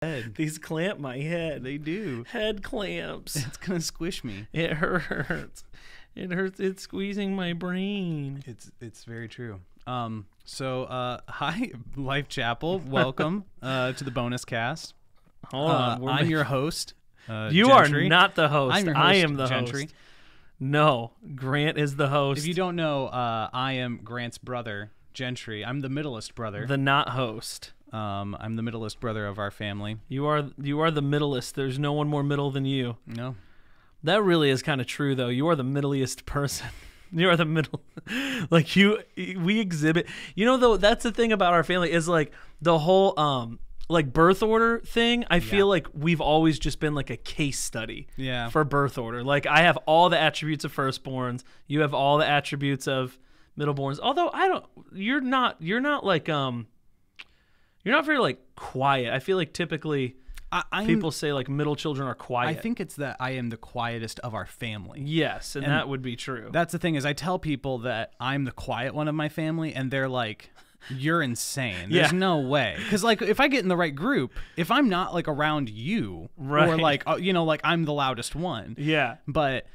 head. These clamp my head. They do. Head clamps. It's gonna squish me. It hurts. It hurts. It's squeezing my brain. It's very true. Hi, Life Chapel. Welcome to the bonus cast. Hold on. I'm your host. You Gentry. are not the host. I'm your host, I am the Gentry. host. No, Grant is the host. If you don't know, I am Grant's brother, Gentry. I'm the middleest brother. The not host. I'm the middleest brother of our family. You are the middleest. There's no one more middle than you. No. That really is kind of true, though. You are the middleiest person. You are the middle. Like we exhibit. You know, though, that's the thing about our family is like the whole like birth order thing. I feel like we've always just been like a case study. Yeah. For birth order. Like I have all the attributes of firstborns. You have all the attributes of middleborns. Although you're not like you're not very like quiet. I feel like typically people say like middle children are quiet. I think it's that I am the quietest of our family. Yes, and that would be true. That's the thing is I tell people that I'm the quiet one of my family, and they're like, you're insane. There's no way. Because like if I get in the right group, if I'm not like around you, or like like I'm the loudest one. Yeah. But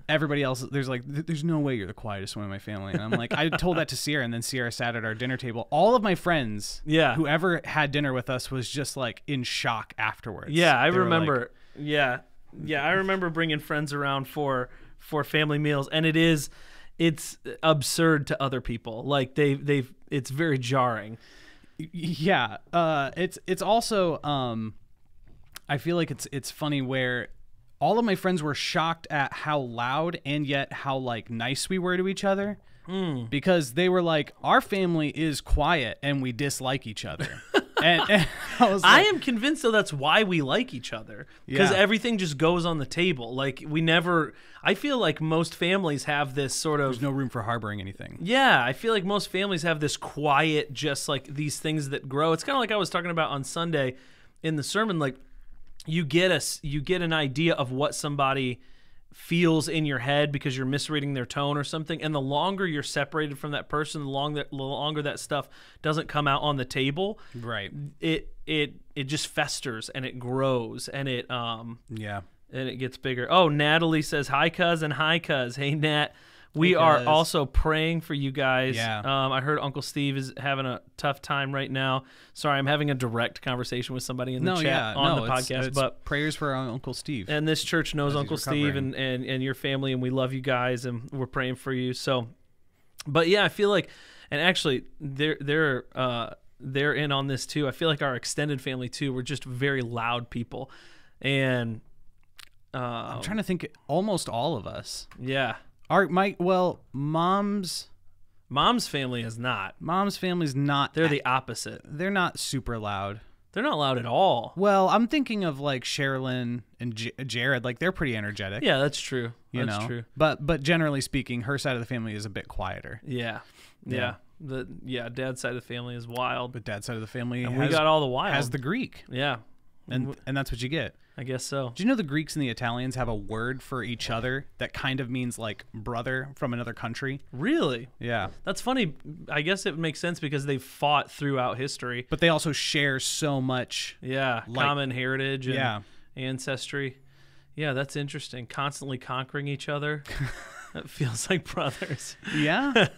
everybody else, there's no way you're the quietest one in my family. And I'm like, I told that to Sierra, and then Sierra sat at our dinner table. All of my friends, whoever had dinner with us, was just like in shock afterwards. Yeah, I remember. Like, I remember bringing friends around for family meals, and it's absurd to other people. Like it's very jarring. Yeah, it's also I feel like it's funny where all of my friends were shocked at how loud and yet how like nice we were to each other, because they were like, our family is quiet and we dislike each other. and I was like, I am convinced though that's why we like each other, because everything just goes on the table. Like I feel like most families have this sort of, there's no room for harboring anything. Yeah, I feel like most families have this quiet, just like these things that grow. It's kind of like I was talking about on Sunday in the sermon, like you get an idea of what somebody feels in your head because you're misreading their tone or something, and the longer you're separated from that person, the longer that stuff doesn't come out on the table, right, it just festers and it grows and it and it gets bigger. Oh, Natalie says hi cuz and hi cuz. Hey Nat, we are also praying for you guys. I heard Uncle Steve is having a tough time right now. Sorry, I'm having a direct conversation with somebody in the chat on the podcast. But prayers for our Uncle Steve. And this church knows Uncle Steve and your family, and we love you guys, and we're praying for you. So, but yeah, I feel like, and actually, they're in on this too. I feel like our extended family too. We're just very loud people, and I'm trying to think. Almost all of us. Yeah. Mom's family is not. Mom's family's not. They're the opposite. They're not super loud. They're not loud at all. Well, I'm thinking of like Sherilyn and Jared. Like they're pretty energetic. Yeah, that's true. That's true. But generally speaking, her side of the family is a bit quieter. Yeah. Dad's side of the family is wild. But dad's side of the family, we got all the wild. Has the Greek. Yeah. And that's what you get. I guess so. Do you know the Greeks and the Italians have a word for each other that kind of means like brother from another country? Really? Yeah. That's funny. I guess it makes sense because they've fought throughout history. But they also share so much. Yeah. Common heritage and ancestry. Yeah, that's interesting. Constantly conquering each other. That feels like brothers. Yeah.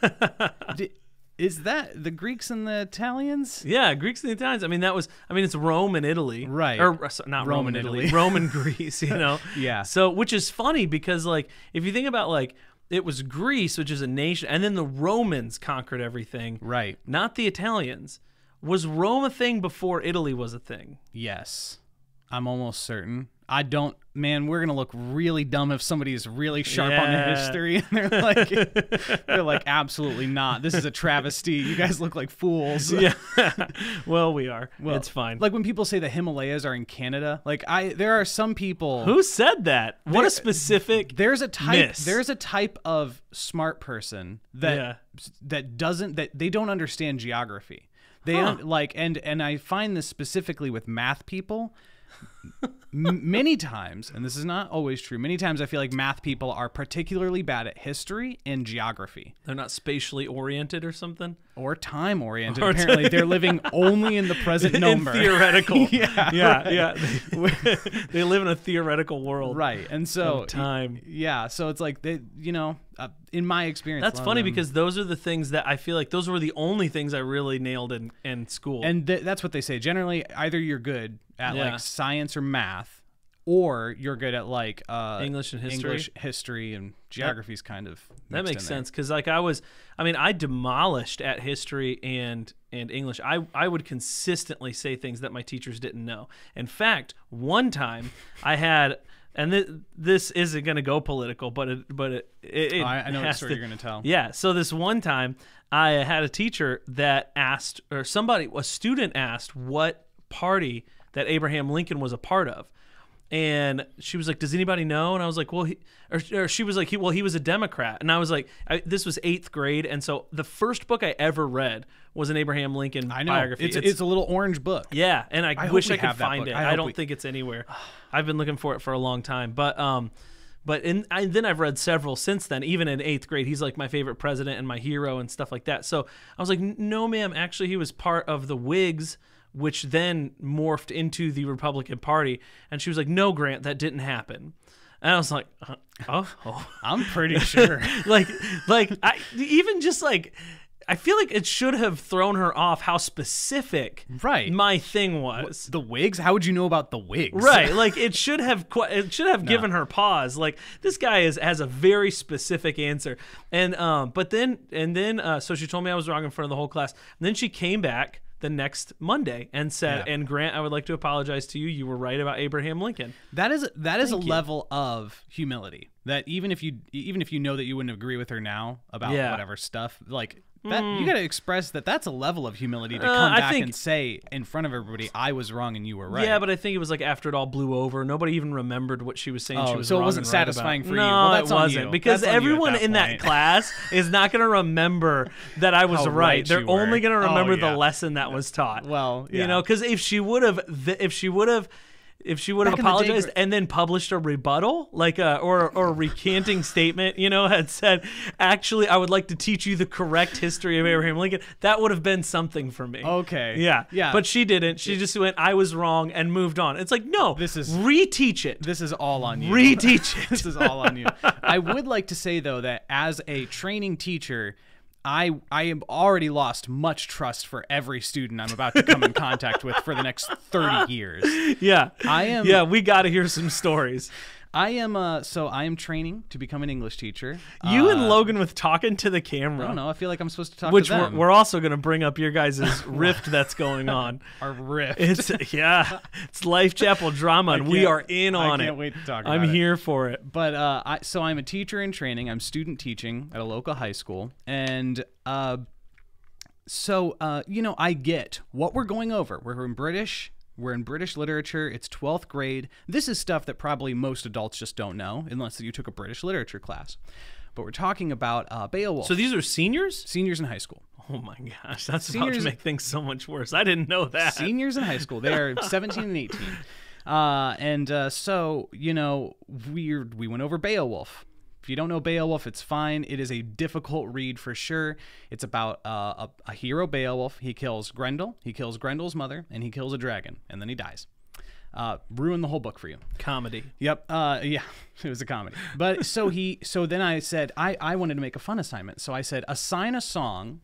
Is that the Greeks and the Italians? Yeah, Greeks and the Italians. It's Rome and Italy. Right. Or not Rome and Italy. Rome and Greece, Yeah. So, which is funny because, like, if you think about, like, it was Greece, which is a nation, and then the Romans conquered everything. Right. Not the Italians. Was Rome a thing before Italy was a thing? Yes. I'm almost certain. Man, we're going to look really dumb if somebody is really sharp on the history and they're like, absolutely not. This is a travesty. You guys look like fools. Yeah. Well, we are. Well, it's fine. Like when people say the Himalayas are in Canada, like there are some people. Who said that? What a specific There's a type miss. There's a type of smart person that they don't understand geography. They and I find this specifically with math people. many times, and this is not always true, many times I feel like math people are particularly bad at history and geography. They're not spatially oriented or something? Or time oriented. Apparently, they're living only in the present number. In theoretical. Yeah. They live in a theoretical world. Right. And so of time. Yeah. So it's like, they, in my experience. That's funny because those are the things that I feel like those were the only things I really nailed in school. And that's what they say. Generally, either you're good at like science or math, or you're good at like English and history. English, history, and geography's kind of that makes sense because like I demolished at history and English. I would consistently say things that my teachers didn't know. In fact, one time I had, and this isn't going to go political, but I know what story you're going to tell. Yeah. So this one time I had a teacher that asked, or a student asked what party that Abraham Lincoln was a part of. And she was like, "Does anybody know?" And I was like, "Well," or she was like, "He was a Democrat." And I was like, this was 8th grade, and so the first book I ever read was an Abraham Lincoln biography. It's a little orange book. Yeah, and I wish I could find it. I don't think think it's anywhere. I've been looking for it for a long time, but then I've read several since then. Even in 8th grade, he's like my favorite president and my hero and stuff like that. So I was like, "No, ma'am. Actually, he was part of the Whigs, which then morphed into the Republican Party." And she was like, "No, Grant, that didn't happen." And I was like, oh. I'm pretty sure. I feel like it should have thrown her off how specific my thing was. The Whigs? How would you know about the Whigs? Right, like it should have given her pause. Like this guy has a very specific answer, and so she told me I was wrong in front of the whole class. And then she came back the next Monday and said, "And Grant, I would like to apologize to you. You were right about Abraham Lincoln." That is a level of humility that even if you know that you wouldn't agree with her now about whatever stuff, like that, you got to express that's a level of humility to come back and say in front of everybody, "I was wrong and you were right." Yeah, but I think it was like after it all blew over, nobody even remembered what she was saying. She was so wrong it wasn't and right satisfying about. for you. No, Well, that's it wasn't, because everyone in that class is not going to remember that I was right. They're only going to remember the lesson that was taught. Well, because if she would have apologized and then published a rebuttal, like or a recanting statement, had said, "Actually, I would like to teach you the correct history of Abraham Lincoln," that would have been something for me. Okay. Yeah. But she didn't. She just went, "I was wrong," and moved on. It's like, no, reteach it. This is all on you. Reteach it. This is all on you. I would like to say, though, that as a training teacher, I have already lost much trust for every student I'm about to come in contact with for the next 30 years. Yeah. I am. Yeah, we got to hear some stories. I am training to become an English teacher. You and Logan with talking to the camera. I don't know. I feel like I'm supposed to talk to them. Which we're also going to bring up your guys' rift that's going on. Our rift. It's Life Chapel drama, and we are in on it. I can't wait to talk about it. I'm here for it. But I'm a teacher in training. I'm student teaching at a local high school, and I get what we're going over. We're in British. We're in British literature. It's 12th grade. This is stuff that probably most adults just don't know unless you took a British literature class. But we're talking about Beowulf. So these are seniors? Seniors in high school. Oh my gosh, that's about to make things so much worse. I didn't know that. Seniors in high school. They are 17 and 18. So, we went over Beowulf. If you don't know Beowulf, it's fine. It is a difficult read for sure. It's about a hero, Beowulf. He kills Grendel. He kills Grendel's mother, and he kills a dragon, and then he dies. Ruin the whole book for you. Comedy. Yep. Yeah, it was a comedy. But so then I said, I wanted to make a fun assignment. So I said, assign a song.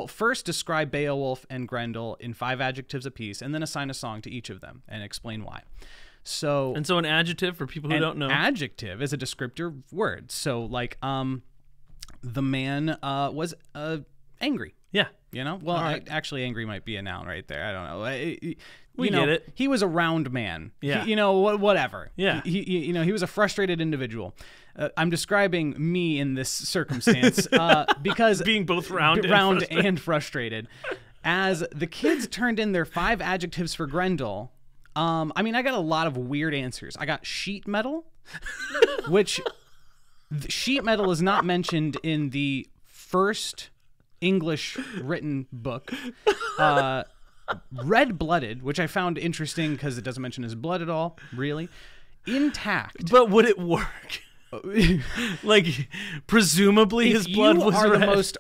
First describe Beowulf and Grendel in 5 adjectives apiece, and then assign a song to each of them and explain why. So an adjective for people who don't know. Adjective is a descriptor word. So like the man was angry. Yeah. Well, actually angry might be a noun right there. I don't know. We get it. He was a round man. Yeah. Whatever. Yeah. He was a frustrated individual. I'm describing me in this circumstance because being both round and frustrated. As the kids turned in their 5 adjectives for Grendel, I got a lot of weird answers. I got sheet metal, which sheet metal is not mentioned in the first English written book. red-blooded, which I found interesting because it doesn't mention his blood at all, really. Intact. But would it work? Like, presumably his blood was are red. the most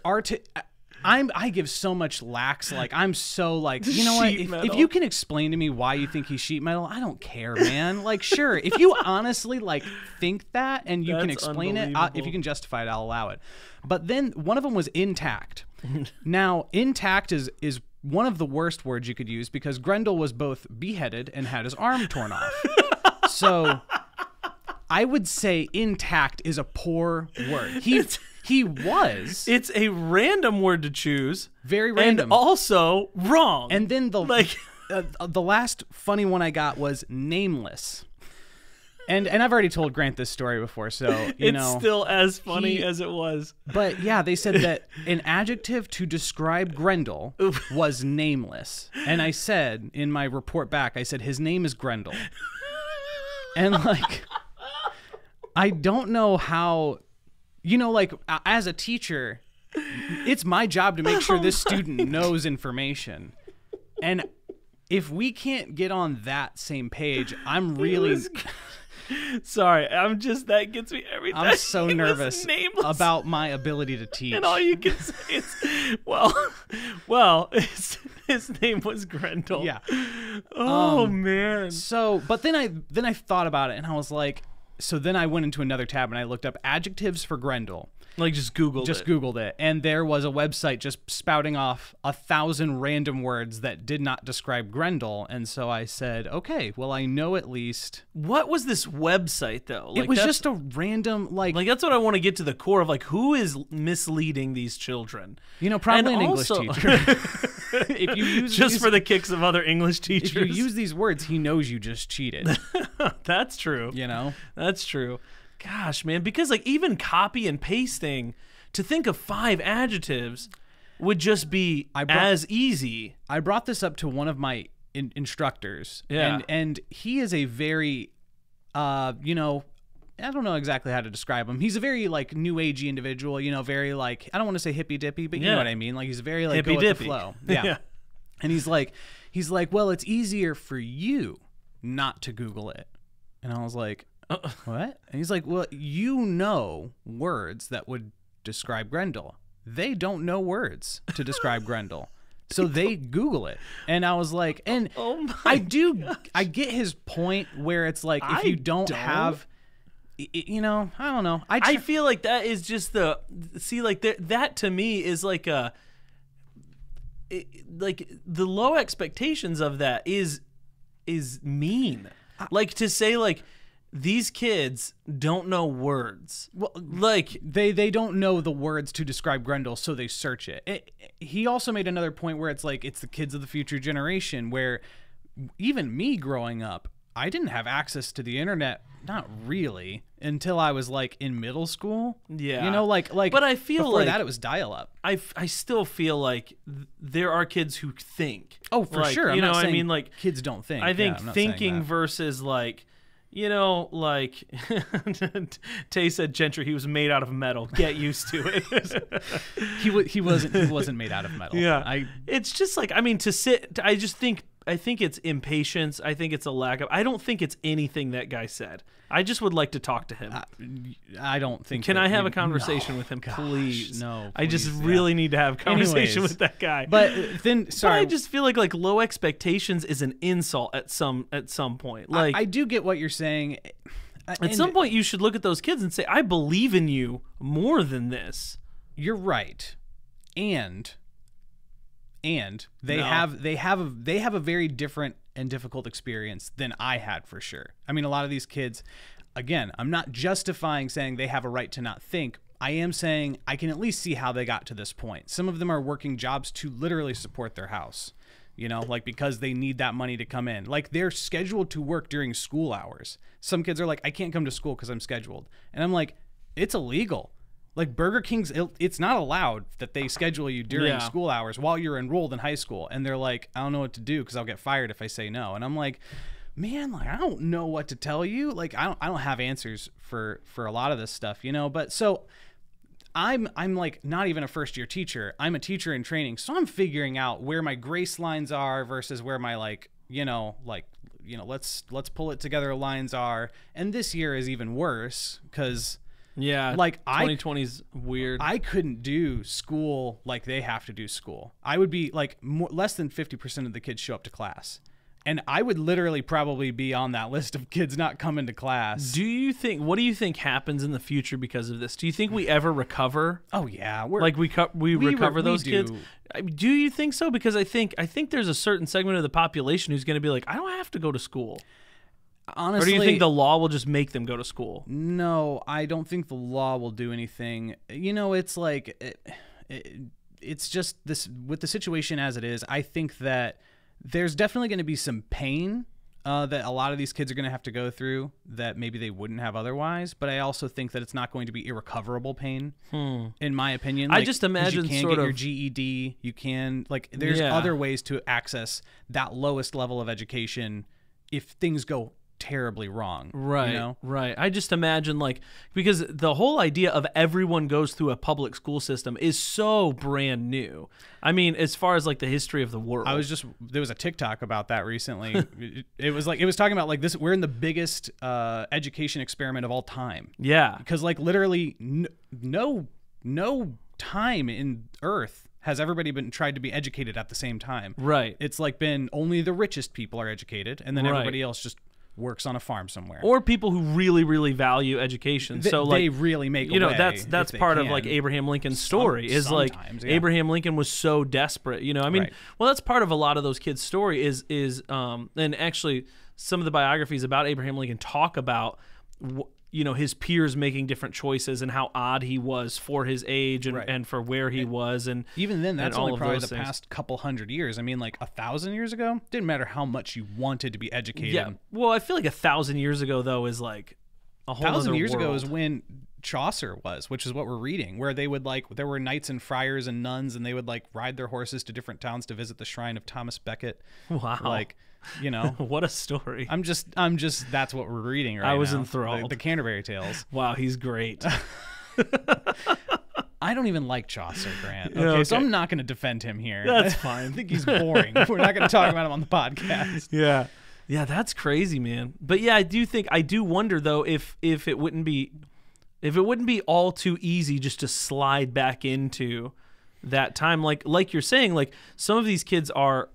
I give so much lax. Like, I'm so like, you know what? Sheet If metal. you can explain to me why you think he's sheet metal, I don't care, man. Like, sure, if you honestly like think that and you can That's explain it, if unbelievable. you can justify it, I'll allow it. But then one of them was intact. Now, intact is one of the worst words you could use because Grendel was both beheaded and had his arm torn off. So I would say intact is a poor word. He was It's a random word to choose. very random. And also wrong. And then like, the last funny one I got was nameless. And I've already told Grant this story before, so you it's know. still as funny he- as it was. But yeah, they said that an adjective to describe Grendel was nameless. And I said in my report back, I said his name is Grendel. And like, I don't know how, you know, like as a teacher, it's my job to make sure this student knows information. And if we can't get on that same page, I'm really, Sorry, that gets me every time. I'm so He was nervous nameless. about my ability to teach. And all you can say is, well, his name was Grendel. Yeah. Oh man. So, but then I thought about it and I was like, so then I went into another tab and I looked up adjectives for Grendel. Like just Googled Just it. Googled it, and there was a website just spouting off 1,000 random words that did not describe Grendel. And so I said, okay, well, I know at least. What was this website though? Like, It was that's- just a random, like that's what I want to get to the core of. Like, who is misleading these children? you know, probably and an English also- teacher. If you use Just these, for the kicks of other English teachers. if you use these words, he knows you just cheated. That's true. You know. That's true. Gosh, man, because like even copy and pasting, to think of 5 adjectives would just be as easy. I brought this up to one of my instructors, Yeah. and he is a very, you know, I don't know exactly how to describe him. He's a very like new agey individual, you know, very like I don't want to say hippy dippy, but you Yeah. know what I mean. Like he's very like Hippy go with the dippy. flow, yeah. Yeah. And he's like, well, it's easier for you not to Google it, and I was like, what? And he's like, well, you know words that would describe Grendel. They don't know words to describe Grendel. So they Google it. And I was like, and Oh my I get his point where it's like, if I you don't don't. have, you know, I don't know. I feel like that is just that to me is like like the low expectations of that is mean. Like to say like these kids don't know words. Well, Like they don't know the words to describe Grendel, so they search it. He also made another point where it's like it's the kids of the future generation, where even me growing up, I didn't have access to the internet, not really, until I was like in middle school. Yeah. You know, like But I feel before like- that it was dial up. I still feel like there are kids who think. Oh, for Like, sure. I'm you know not what I saying mean? Like kids don't think. I think Yeah, I'm not saying thinking that. versus like, you know, like Tay said, Gentry, he was made out of metal. Get used to it. he wasn't made out of metal. Yeah, it's just like I mean I think it's impatience. I think it's a lack of. I don't think it's anything that guy said. I just would like to talk to him. I don't think. Can that I have we- a conversation no, with him, gosh, please? No, I just please, really need to have a conversation Anyways, with that guy. But then, But sorry, I just feel like low expectations is an insult at some point. Like I do get what you're saying. at some point, you should look at those kids and say, "I believe in you more than this." You're right, and they No. have a very different and difficult experience than I had for sure. I mean, a lot of these kids, again, I'm not justifying saying they have a right to not think. I am saying I can at least see how they got to this point. Some of them are working jobs to literally support their house, you know, like because they need that money to come in. Like they're scheduled to work during school hours. Some kids are like, I can't come to school because I'm scheduled. And I'm like, it's illegal. Like Burger King's, it's not allowed that they schedule you during Yeah. school hours while you're enrolled in high school. And they're like, I don't know what to do because I'll get fired if I say no. And I'm like, man, like I don't know what to tell you. Like I don't have answers for a lot of this stuff, you know. But so I'm like not even a first year teacher. I'm a teacher in training, so I'm figuring out where my grace lines are versus where my let's pull it together lines are. And this year is even worse because like 2020's weird. I couldn't do school like they have to do school. I would be like less than 50% of the kids show up to class. And I would literally probably be on that list of kids not coming to class. What do you think happens in the future because of this? Do you think we ever recover? Oh yeah, we recover those do. kids? Do you think so? Because I think there's a certain segment of the population who's going to be like, I don't have to go to school. Honestly, or do you think the law will just make them go to school? No, I don't think the law will do anything. It's like it's just this with the situation as it is. I think that there's definitely going to be some pain that a lot of these kids are going to have to go through that maybe they wouldn't have otherwise. But I also think that it's not going to be irrecoverable pain, in my opinion. I just imagine you can get your GED. You can there's other ways to access that lowest level of education if things go terribly wrong. Right. Right. I just imagine because the whole idea of everyone goes through a public school system is so brand new. I mean, as far as the history of the world. There was a TikTok about that recently. it was talking about this, we're in the biggest education experiment of all time. Yeah. Because literally no time in Earth has everybody been tried to be educated at the same time. Right. It's been only the richest people are educated, and then everybody else just works on a farm somewhere, or people who really, really value education. So they really make a way that's part of Abraham Lincoln's story. Abraham Lincoln was so desperate. Well, that's part of a lot of those kids' story is and actually some of the biographies about Abraham Lincoln talk about his peers making different choices and how odd he was for his age and for where he was. And even then, that's only probably the past couple hundred years. I mean, 1,000 years ago, didn't matter how much you wanted to be educated. Yeah. Well, I feel 1,000 years ago, though, is a whole 1,000 years world. ago is when Chaucer was, which is what we're reading, where they would there were knights and friars and nuns, and they would ride their horses to different towns to visit the shrine of Thomas Becket. Wow. What a story. I'm just that's what we're reading right now. I was enthralled. The Canterbury Tales. Wow, he's great. I don't even like Chaucer, Grant. Okay, so I'm not going to defend him here. That's fine. I think he's boring. We're not going to talk about him on the podcast. Yeah. Yeah, that's crazy, man. But yeah, I do wonder though if it wouldn't be all too easy just to slide back into that time, like you're saying, some of these kids are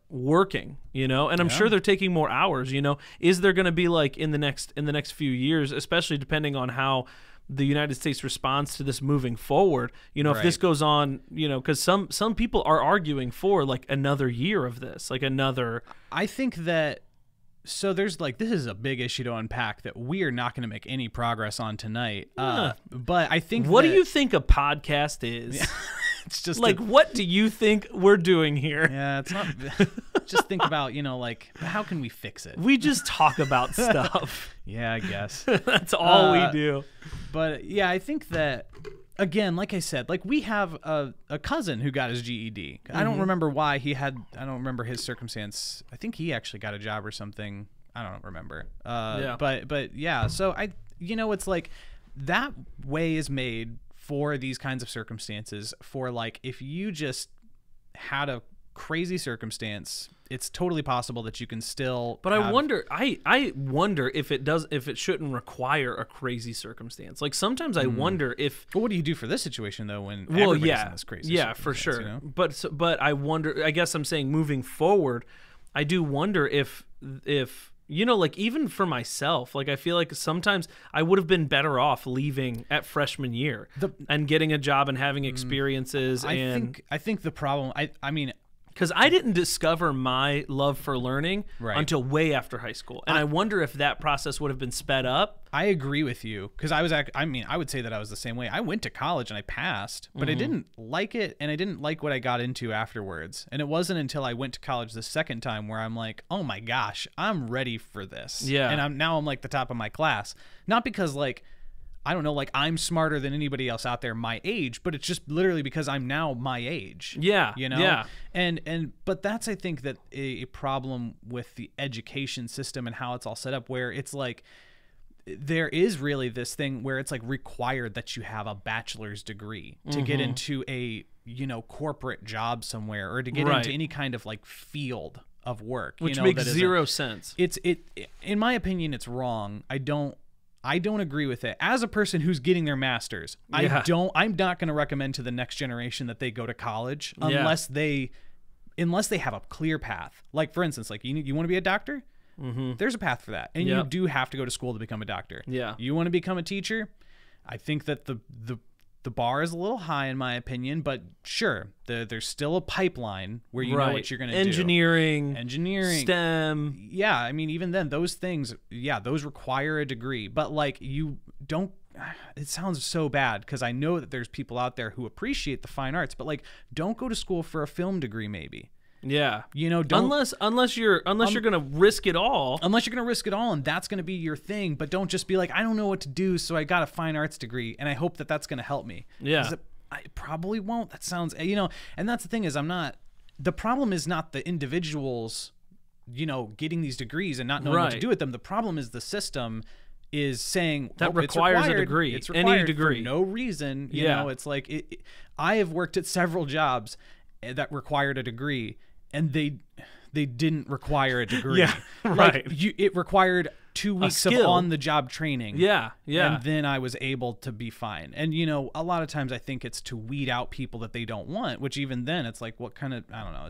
working, and I'm sure they're taking more hours. Is there going to be in the next few years, especially depending on how the United States responds to this moving forward, if this goes on, because some people are arguing for another year of this, I think that. So there's this is a big issue to unpack that we are not going to make any progress on tonight. But I think what do you think a podcast is? Yeah. It's just what do you think we're doing here? Yeah, it's not. Just think about how can we fix it? We just talk about stuff. Yeah, I guess that's all we do. But yeah, I think that again, like I said, we have a cousin who got his GED. I don't remember why I don't remember his circumstance. I think he actually got a job or something. I don't remember. But yeah. So it's that way is made for these kinds of circumstances. For if you just had a crazy circumstance, it's totally possible that you can still. But I wonder if it shouldn't require a crazy circumstance. Sometimes I wonder if. Well, what do you do for this situation though when everybody's in this crazy? Yeah, for sure. But I wonder. I guess I'm saying moving forward, I do wonder if even for myself, I feel sometimes I would have been better off leaving at freshman year and getting a job and having experiences. I think the problem. I mean. Because I didn't discover my love for learning until way after high school. And I wonder if that process would have been sped up. I agree with you. Because I would say that I was the same way. I went to college and I passed, but I didn't like it. And I didn't like what I got into afterwards. And it wasn't until I went to college the second time where I'm like, oh my gosh, I'm ready for this. Yeah. And I'm the top of my class. Not because I don't know, I'm smarter than anybody else out there my age, but it's just literally because I'm now my age. Yeah. Yeah. But that's, I think, that a problem with the education system and how it's all set up, where it's there is really this thing where it's like required that you have a bachelor's degree to get into a, corporate job somewhere, or to get into any kind of like field of work, which makes zero sense. In my opinion, it's wrong. I don't agree with it. As a person who's getting their master's, I'm not going to recommend to the next generation that they go to college unless they have a clear path. Like, for instance, like you want to be a doctor? There's a path for that. And you do have to go to school to become a doctor. Yeah. You want to become a teacher? I think that the bar is a little high in my opinion, but sure, there's still a pipeline where you know what you're going to do. Engineering, STEM. Yeah, I mean, even then, those things, those require a degree. But like, you don't. It sounds so bad because I know that there's people out there who appreciate the fine arts, but like, don't go to school for a film degree, maybe. Yeah, don't unless you're gonna risk it all. Unless you're gonna risk it all, and that's gonna be your thing. But don't just be like, I don't know what to do, so I got a fine arts degree, and I hope that that's gonna help me. Yeah, it probably won't. That sounds, and that's the thing is, the problem is not the individuals, getting these degrees and not knowing what to do with them. The problem is the system is saying that requires a degree. It's required any degree for no reason. You know, it's like I have worked at several jobs that required a degree, and they didn't require a degree. Yeah, right. Like, it required 2 weeks of on-the-job training. Yeah. And then I was able to be fine. And, a lot of times I think it's to weed out people that they don't want, which even then it's like, what kind of, I don't know.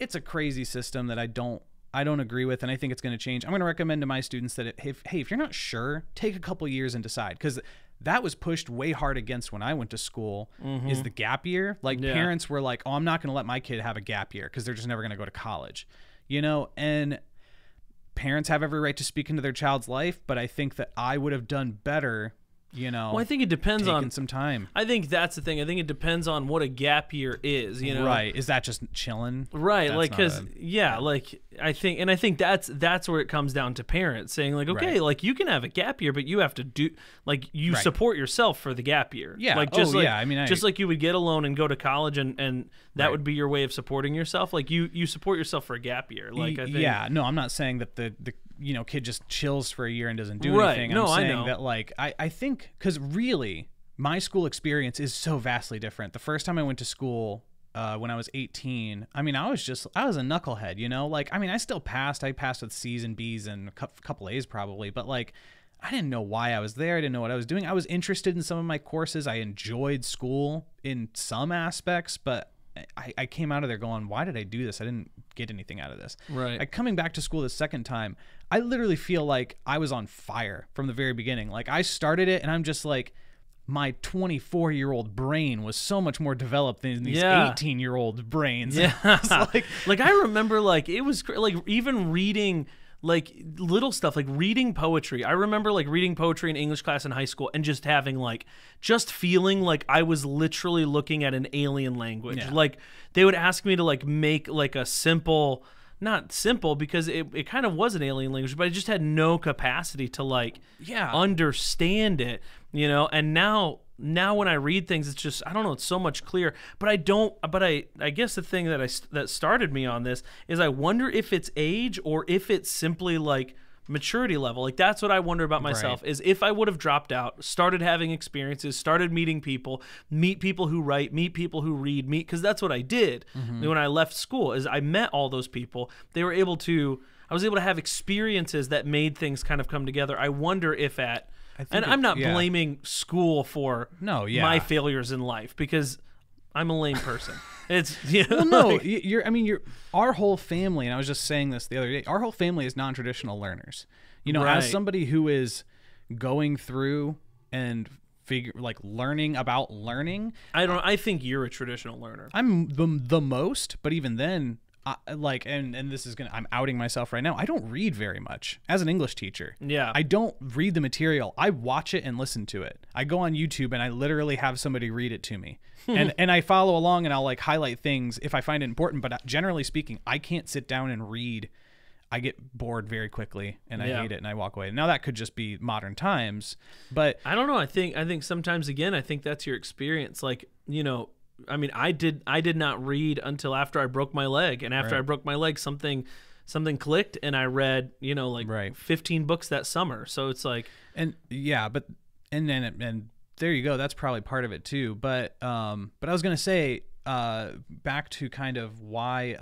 It's a crazy system that I don't agree with, and I think it's going to change. I'm going to recommend to my students that if you're not sure, take a couple years and decide, because that was pushed way hard against when I went to school, is the gap year. Like, parents were like, oh, I'm not going to let my kid have a gap year because they're just never going to go to college, and parents have every right to speak into their child's life, but I think that I would have done better, well, I think it depends on some time. I think that's the thing. I think it depends on what a gap year is, Right. Is that just chilling? Right. That's like, cause like I think that's where it comes down to parents saying like, okay, like you can have a gap year, but you have to do like you support yourself for the gap year. Yeah. Like just just like you would get a loan and go to college and that would be your way of supporting yourself. Like you support yourself for a gap year. Like I think, no, I'm not saying that the kid just chills for a year and doesn't do anything. I'm saying that like I think, because really my school experience is so vastly different. The first time I went to school when I was 18, I mean, I was a knucklehead, like, I mean, I still passed. I passed with C's and B's and a couple A's probably, but like, I didn't know why I was there. I didn't know what I was doing. I was interested in some of my courses. I enjoyed school in some aspects, but I came out of there going, why did I do this? I didn't get anything out of this. Right. Like, coming back to school the second time, I literally feel like I was on fire from the very beginning. Like, I started it and I'm just like, my 24-year-old brain was so much more developed than these 18-year-old brains. Yeah. like I remember, like, it was like even reading like little stuff, like reading poetry. I remember like reading poetry in English class in high school and just having feeling like I was literally looking at an alien language. Yeah. Like, they would ask me to like make like a simple, not simple because it kind of was an alien language, but I just had no capacity to like understand it, and now when I read things, it's just, I don't know, it's so much clearer. But I guess the thing that started me on this is I wonder if it's age or if it's simply like maturity level. Like, that's what I wonder about myself, is if I would have dropped out, started having experiences, started meeting people, meet people who write, meet people who read, because that's what I did when I left school, is I met all those people. I was able to have experiences that made things kind of come together. I wonder if I'm not blaming school for my failures in life, because I'm a lame person. It's well, no, our whole family, and I was just saying this the other day, our whole family is non-traditional learners. As somebody who is going through and learning about learning, I think you're a traditional learner. I'm the most, but even then, and this is I'm outing myself right now. I don't read very much as an English teacher. Yeah. I don't read the material. I watch it and listen to it. I go on YouTube and I literally have somebody read it to me. and I follow along and I'll like highlight things if I find it important. But generally speaking, I can't sit down and read. I get bored very quickly and I hate it and I walk away. Now that could just be modern times, but I don't know. I think sometimes, again, I think that's your experience. Like, I mean, I did not read until after I broke my leg, and after I broke my leg, something something clicked, and I read, like Right. 15 books that summer. So it's like, And yeah, but and there you go. That's probably part of it too. But I was gonna say, back to kind of why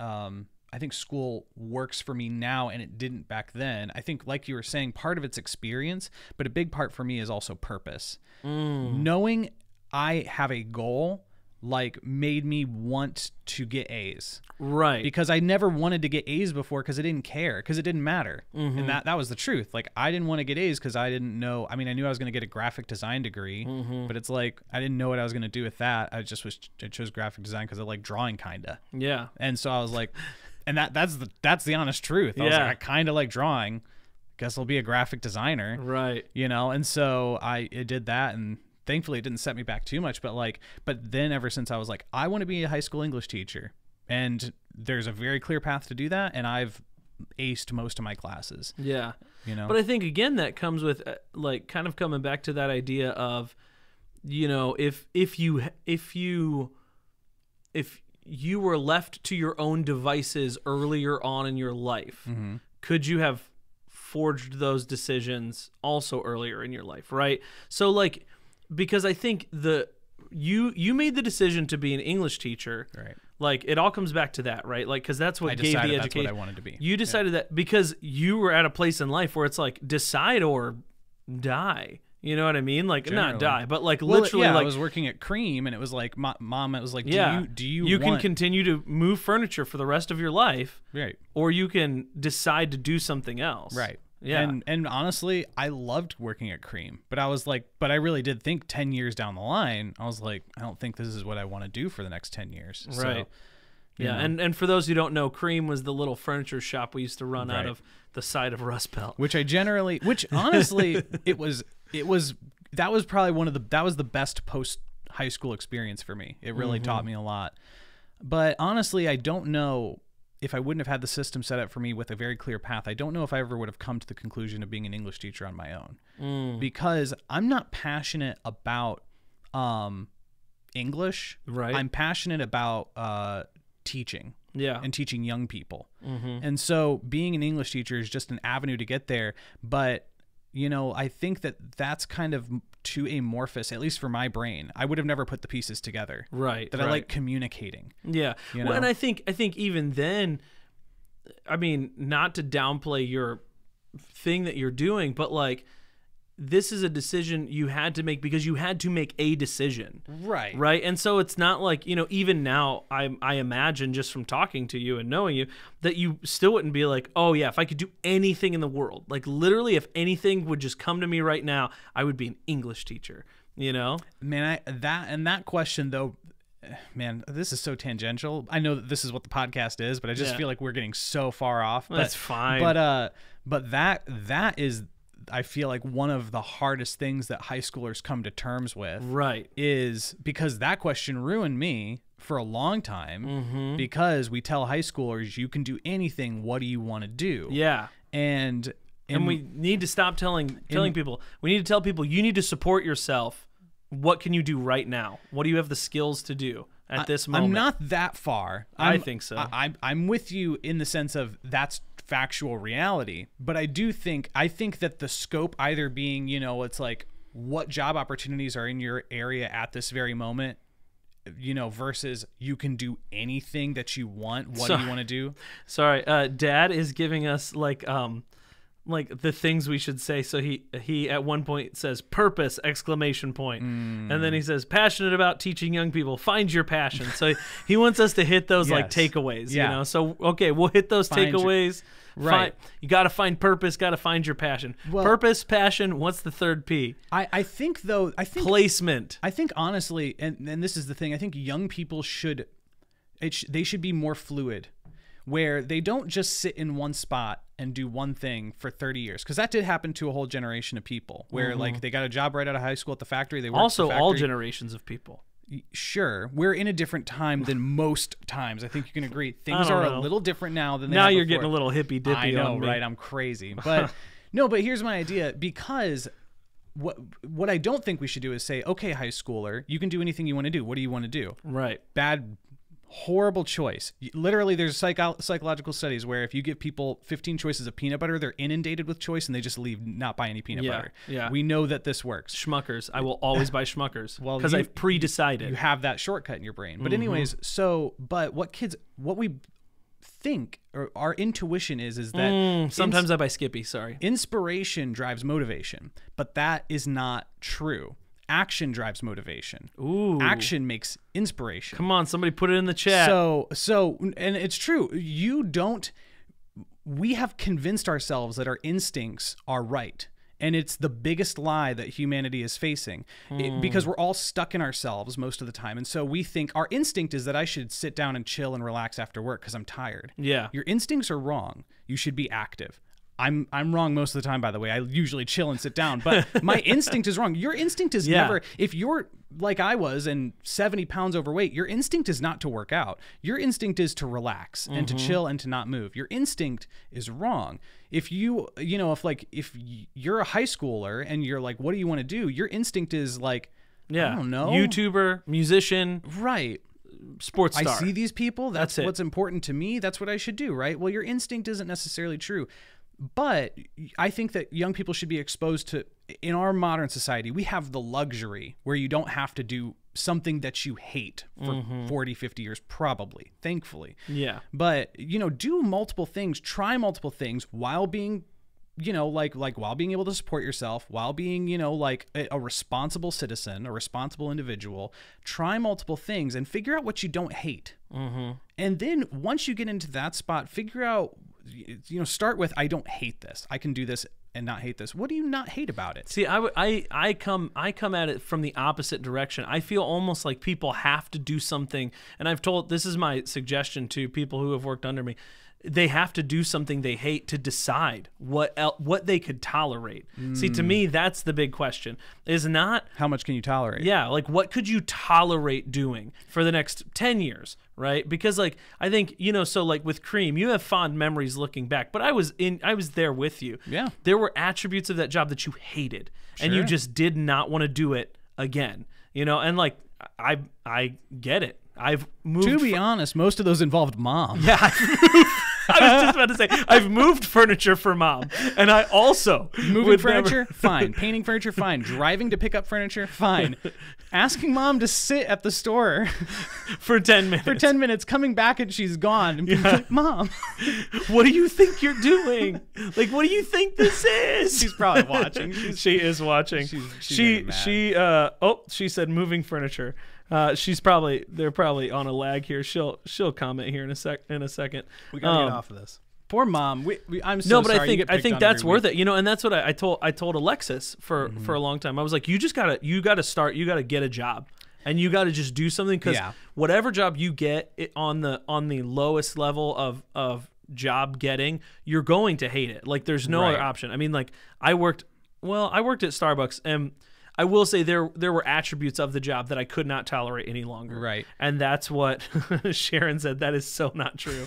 I think school works for me now and it didn't back then. I think, like you were saying, part of it's experience, but a big part for me is also purpose. Knowing I have a goal like made me want to get A's. right. Because I never wanted to get A's before because I didn't care, because it didn't matter. And that was the truth. Like, I didn't want to get A's because I didn't know. I mean, I knew I was going to get a graphic design degree, but it's like I didn't know what I was going to do with that. I chose graphic design because I like drawing, kind of. Yeah. And so I was like, and that's the honest truth. I was like, I kind of like drawing. Guess I'll be a graphic designer. Right. And so I did that, and thankfully it didn't set me back too much. But then ever since I was like, I want to be a high school English teacher, and there's a very clear path to do that, and I've aced most of my classes. Yeah. But I think, again, that comes with like kind of coming back to that idea of, if you were left to your own devices earlier on in your life, could you have forged those decisions also earlier in your life, right? So like, because I think you made the decision to be an English teacher, Right. Like, it all comes back to that, right? Like, because that's what gave the education. That's what I wanted to be. You decided that because you were at a place in life where it's like, decide or die. You know what I mean? Like, Generally. not die, but like literally, yeah, like, I was working at Cream, and it was like, Mom, it was like, yeah, do you you can want... continue to move furniture for the rest of your life, Right. or you can decide to do something else. Right. Yeah. And honestly, I loved working at Cream, but I was like, but I really did think 10 years down the line, I was like, I don't think this is what I want to do for the next 10 years. Right. So, yeah. And for those who don't know, Cream was the little furniture shop we used to run out of the side of Rust Belt. Which honestly, that was probably that was the best post high school experience for me. It really taught me a lot. But honestly, I don't know if I wouldn't have had the system set up for me with a very clear path. I don't know if I ever would have come to the conclusion of being an English teacher on my own, because I'm not passionate about English. Right. I'm passionate about teaching. Yeah. And teaching young people. And so being an English teacher is just an avenue to get there. But, I think that's kind of too amorphous, at least for my brain. I would have never put the pieces together. Right. That I like communicating. Yeah. Well, and I think even then, I mean, not to downplay your thing that you're doing, but like, this is a decision you had to make because you had to make a decision. Right. Right. And so it's not like, even now, I imagine just from talking to you and knowing you that you still wouldn't be like, oh yeah, if I could do anything in the world, like literally if anything would just come to me right now, I would be an English teacher, Man, that question though, man, this is so tangential. I know that this is what the podcast is, but I just feel like we're getting so far off. That's fine. But that is, I feel like, one of the hardest things that high schoolers come to terms with. Right. Is because that question ruined me for a long time, because we tell high schoolers, you can do anything. What do you want to do? Yeah. And we need to stop telling people. We need to tell people, you need to support yourself. What can you do right now? What do you have the skills to do at this moment? I'm not that far. I think so. I'm with you in the sense of that's factual reality, but I think that the scope either being, it's like, what job opportunities are in your area at this very moment, versus you can do anything that you want. What do you want to do? Sorry, Dad is giving us like the things we should say. So he at one point says purpose ! And then he says passionate about teaching young people. Find your passion. So he wants us to hit those like takeaways. So okay, we'll hit those takeaways. Right. You got to find purpose. Got to find your passion. Well, purpose, passion. What's the third P? I think placement. I think honestly, and this is the thing. I think young people should be more fluid, where they don't just sit in one spot and do one thing for 30 years. Because that did happen to a whole generation of people, where like they got a job right out of high school at the factory. They worked also at the factory. All generations of people. Sure, we're in a different time than most times. I think you can agree. Things are a little different now than they now. Have You're before. Getting a little hippy dippy. I know, on me. right? I'm crazy, but no. But here's my idea. Because what I don't think we should do is say, okay, high schooler, you can do anything you want to do. What do you want to do? Right. Bad, Horrible choice. Literally, there's psychological studies where if you give people 15 choices of peanut butter, they're inundated with choice and they just leave, not buy any peanut butter. Yeah. We know that this works. Schmuckers. I will always buy Schmuckers Well, because I've pre-decided. You have that shortcut in your brain. But anyways, but what we think, or our intuition is that Sometimes I buy Skippy. Sorry. inspiration drives motivation, but that is not true. Action drives motivation. Ooh. Action makes inspiration. Come on, somebody put it in the chat. So, and it's true. We have convinced ourselves that our instincts are right. And it's the biggest lie that humanity is facing because we're all stuck in ourselves most of the time. And so we think our instinct is that I should sit down and chill and relax after work because I'm tired. Yeah. Your instincts are wrong. You should be active. I'm wrong most of the time, by the way. I usually chill and sit down, but my instinct is wrong. Your instinct is never, if you're like I was and 70 pounds overweight, your instinct is not to work out. Your instinct is to relax and to chill and to not move. Your instinct is wrong. If you're a high schooler and you're like, what do you want to do? Your instinct is like, I don't know. YouTuber, musician. Right. Sports star. I see these people. That's it. what's important to me. That's what I should do, right? Well, your instinct isn't necessarily true. But I think that young people should be exposed to, in our modern society, we have the luxury where you don't have to do something that you hate for 40, 50 years, probably, thankfully. Yeah. But, do multiple things, try multiple things while being, while being able to support yourself, while being, a responsible citizen, a responsible individual. Try multiple things and figure out what you don't hate. And then once you get into that spot, figure out, start with, I don't hate this. I can do this and not hate this. What do you not hate about it? See, I come at it from the opposite direction. I feel almost like people have to do something, and this is my suggestion to people who have worked under me. They have to do something they hate to decide what they could tolerate. See, to me, that's the big question. Is not how much can you tolerate? Yeah, like what could you tolerate doing for the next 10 years, right? Because I think, so like with Cream, you have fond memories looking back, but I was there with you. Yeah. There were attributes of that job that you hated and you just did not want to do it again. And I get it. I've moved. To be honest, most of those involved Mom. Yeah, I was just about to say, I've moved furniture for Mom, and I also moving furniture, fine. Painting furniture, fine. Driving to pick up furniture, fine. Asking Mom to sit at the store for 10 minutes. For 10 minutes, coming back and she's gone, and being like, Mom, what do you think you're doing? Like, what do you think this is? She's probably watching. She is watching. She said moving furniture. They're probably on a lag here. She'll comment here in a second. We gotta get off of this. Poor Mom. I'm so sorry. I think that's worth it. And that's what I told Alexis for a long time. I was like, you gotta start. You gotta get a job, and you gotta just do something, because whatever job you get on the lowest level of job getting, you're going to hate it. Like there's no other option. I mean, like I worked at Starbucks, and I will say there were attributes of the job that I could not tolerate any longer. Right. And that's what Sharon said. That is so not true.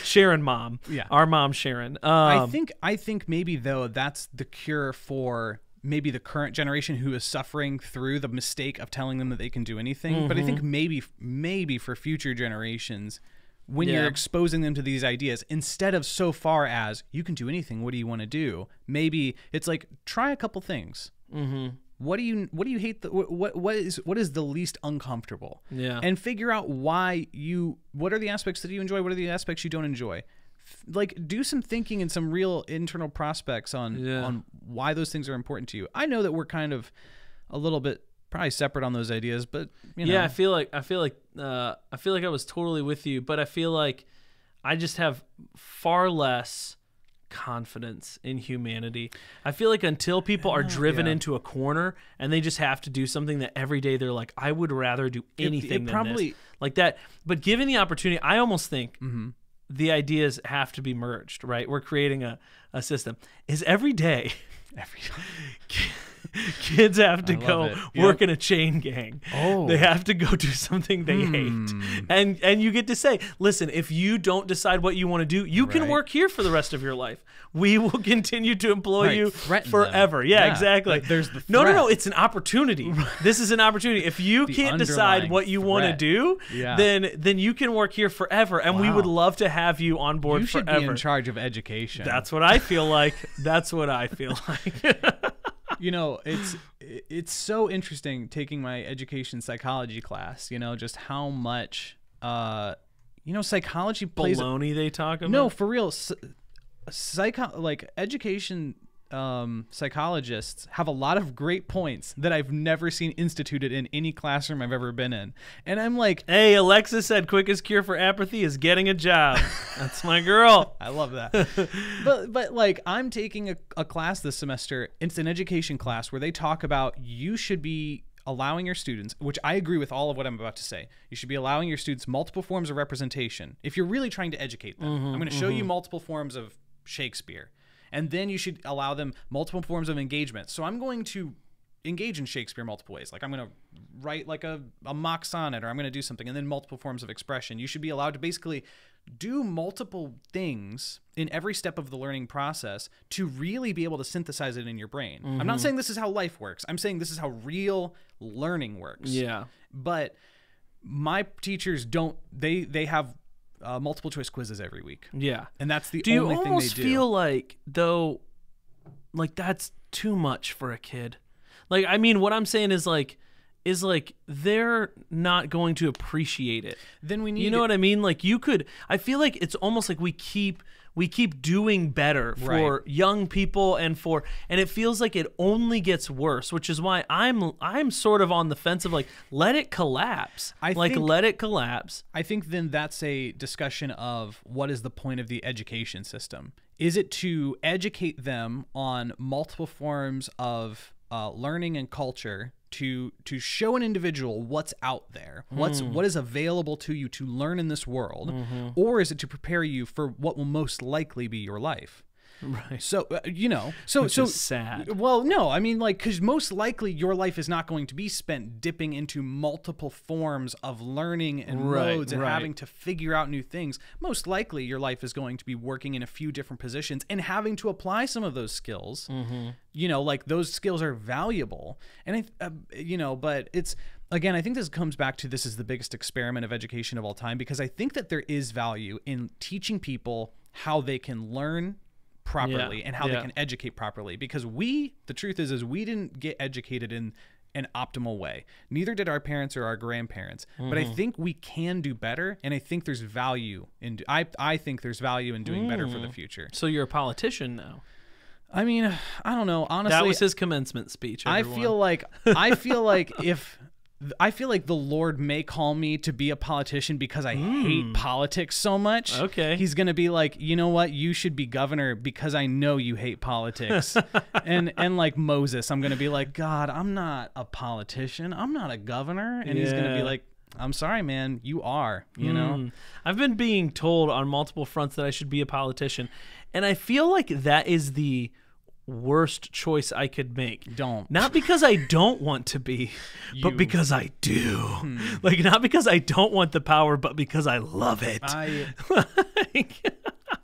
Sharon Mom. Yeah. Our mom, Sharon. I think maybe, though, that's the cure for maybe the current generation who is suffering through the mistake of telling them that they can do anything. But I think maybe for future generations, when you're exposing them to these ideas, instead of so far as you can do anything, what do you want to do? Maybe it's like, try a couple things. What do you hate? What is the least uncomfortable? Yeah. And figure out what are the aspects that you enjoy? What are the aspects you don't enjoy? Like, do some thinking and some real internal prospects on why those things are important to you. I know that we're kind of a little bit probably separate on those ideas, but yeah, I feel like I was totally with you, but I feel like I just have far less confidence in humanity. I feel like until people are driven into a corner and they just have to do something that every day they're like, I would rather do anything than this. Like that. But given the opportunity, I almost think the ideas have to be merged, right? We're creating a system. Is every day Kids have to go it. work in a chain gang. Oh. They have to go do something they hate. And you get to say, listen, if you don't decide what you want to do, you can Right. work here for the rest of your life. We will continue to employ Right, you threaten forever. them. Yeah, Yeah, exactly. there's the No, threat. it's an opportunity. This is an opportunity. If you can't decide underlying what you want to threat. do, Yeah. then you can work here forever. And we would Wow. love to have you on board You should forever. be in charge of education. That's what I feel like. That's what I feel like. You know, it's so interesting taking my education psychology class, you know, just how much psychology plays Baloney they talk about. No, for real. Education psychologists have a lot of great points that I've never seen instituted in any classroom I've ever been in. And I'm like, Hey, Alexa said quickest cure for apathy is getting a job. That's my girl. I love that. but like I'm taking a class this semester. It's an education class where they talk about you should be allowing your students, which I agree with all of what I'm about to say. You should be allowing your students multiple forms of representation. If you're really trying to educate them, I'm going to show you multiple forms of Shakespeare. And then you should allow them multiple forms of engagement. So I'm going to engage in Shakespeare multiple ways. Like I'm going to write like a mock sonnet, or I'm going to do something, and then multiple forms of expression. You should be allowed to basically do multiple things in every step of the learning process to really be able to synthesize it in your brain. I'm not saying this is how life works. I'm saying this is how real learning works. Yeah. But my teachers don't, they have multiple choice quizzes every week. Yeah. And that's the Do you only thing they almost do. feel like, though, like that's too much for a kid? Like, I mean, what I'm saying is like they're not going to appreciate it. Then we need, You know what I mean? Like I feel like it's almost like we keep doing better for Right. young people and it feels like it only gets worse, which is why I'm sort of on the fence of like, let it collapse. Let it collapse. I think then that's a discussion of what is the point of the education system. Is it to educate them on multiple forms of learning and culture to show an individual what's out there, what is available to you to learn in this world, or is it to prepare you for what will most likely be your life? Right. So Which is sad. Well, no, I mean, like, because most likely your life is not going to be spent dipping into multiple forms of learning and Right, modes and right. having to figure out new things. Most likely your life is going to be working in a few different positions and having to apply some of those skills. You know, like those skills are valuable. And but it's, again, I think this comes back to, this is the biggest experiment of education of all time, because I think that there is value in teaching people how they can learn properly and how they can educate properly, because the truth is we didn't get educated in an optimal way. Neither did our parents or our grandparents. But I think we can do better, and I think there's value in I think there's value in doing better for the future. So you're a politician now. I mean, I don't know, honestly. That was his commencement speech. Everyone. I feel like the Lord may call me to be a politician because I hate politics so much. Okay. He's going to be like, you know what? You should be governor because I know you hate politics. and like Moses, I'm going to be like, God, I'm not a politician. I'm not a governor. And he's going to be Yeah. like, I'm sorry, man. You are, you know? I've been being told on multiple fronts that I should be a politician. And I feel like that is the worst choice I could make. Don't. Not because I don't want to be, but because I do. Like, not because I don't want the power, but because I love it.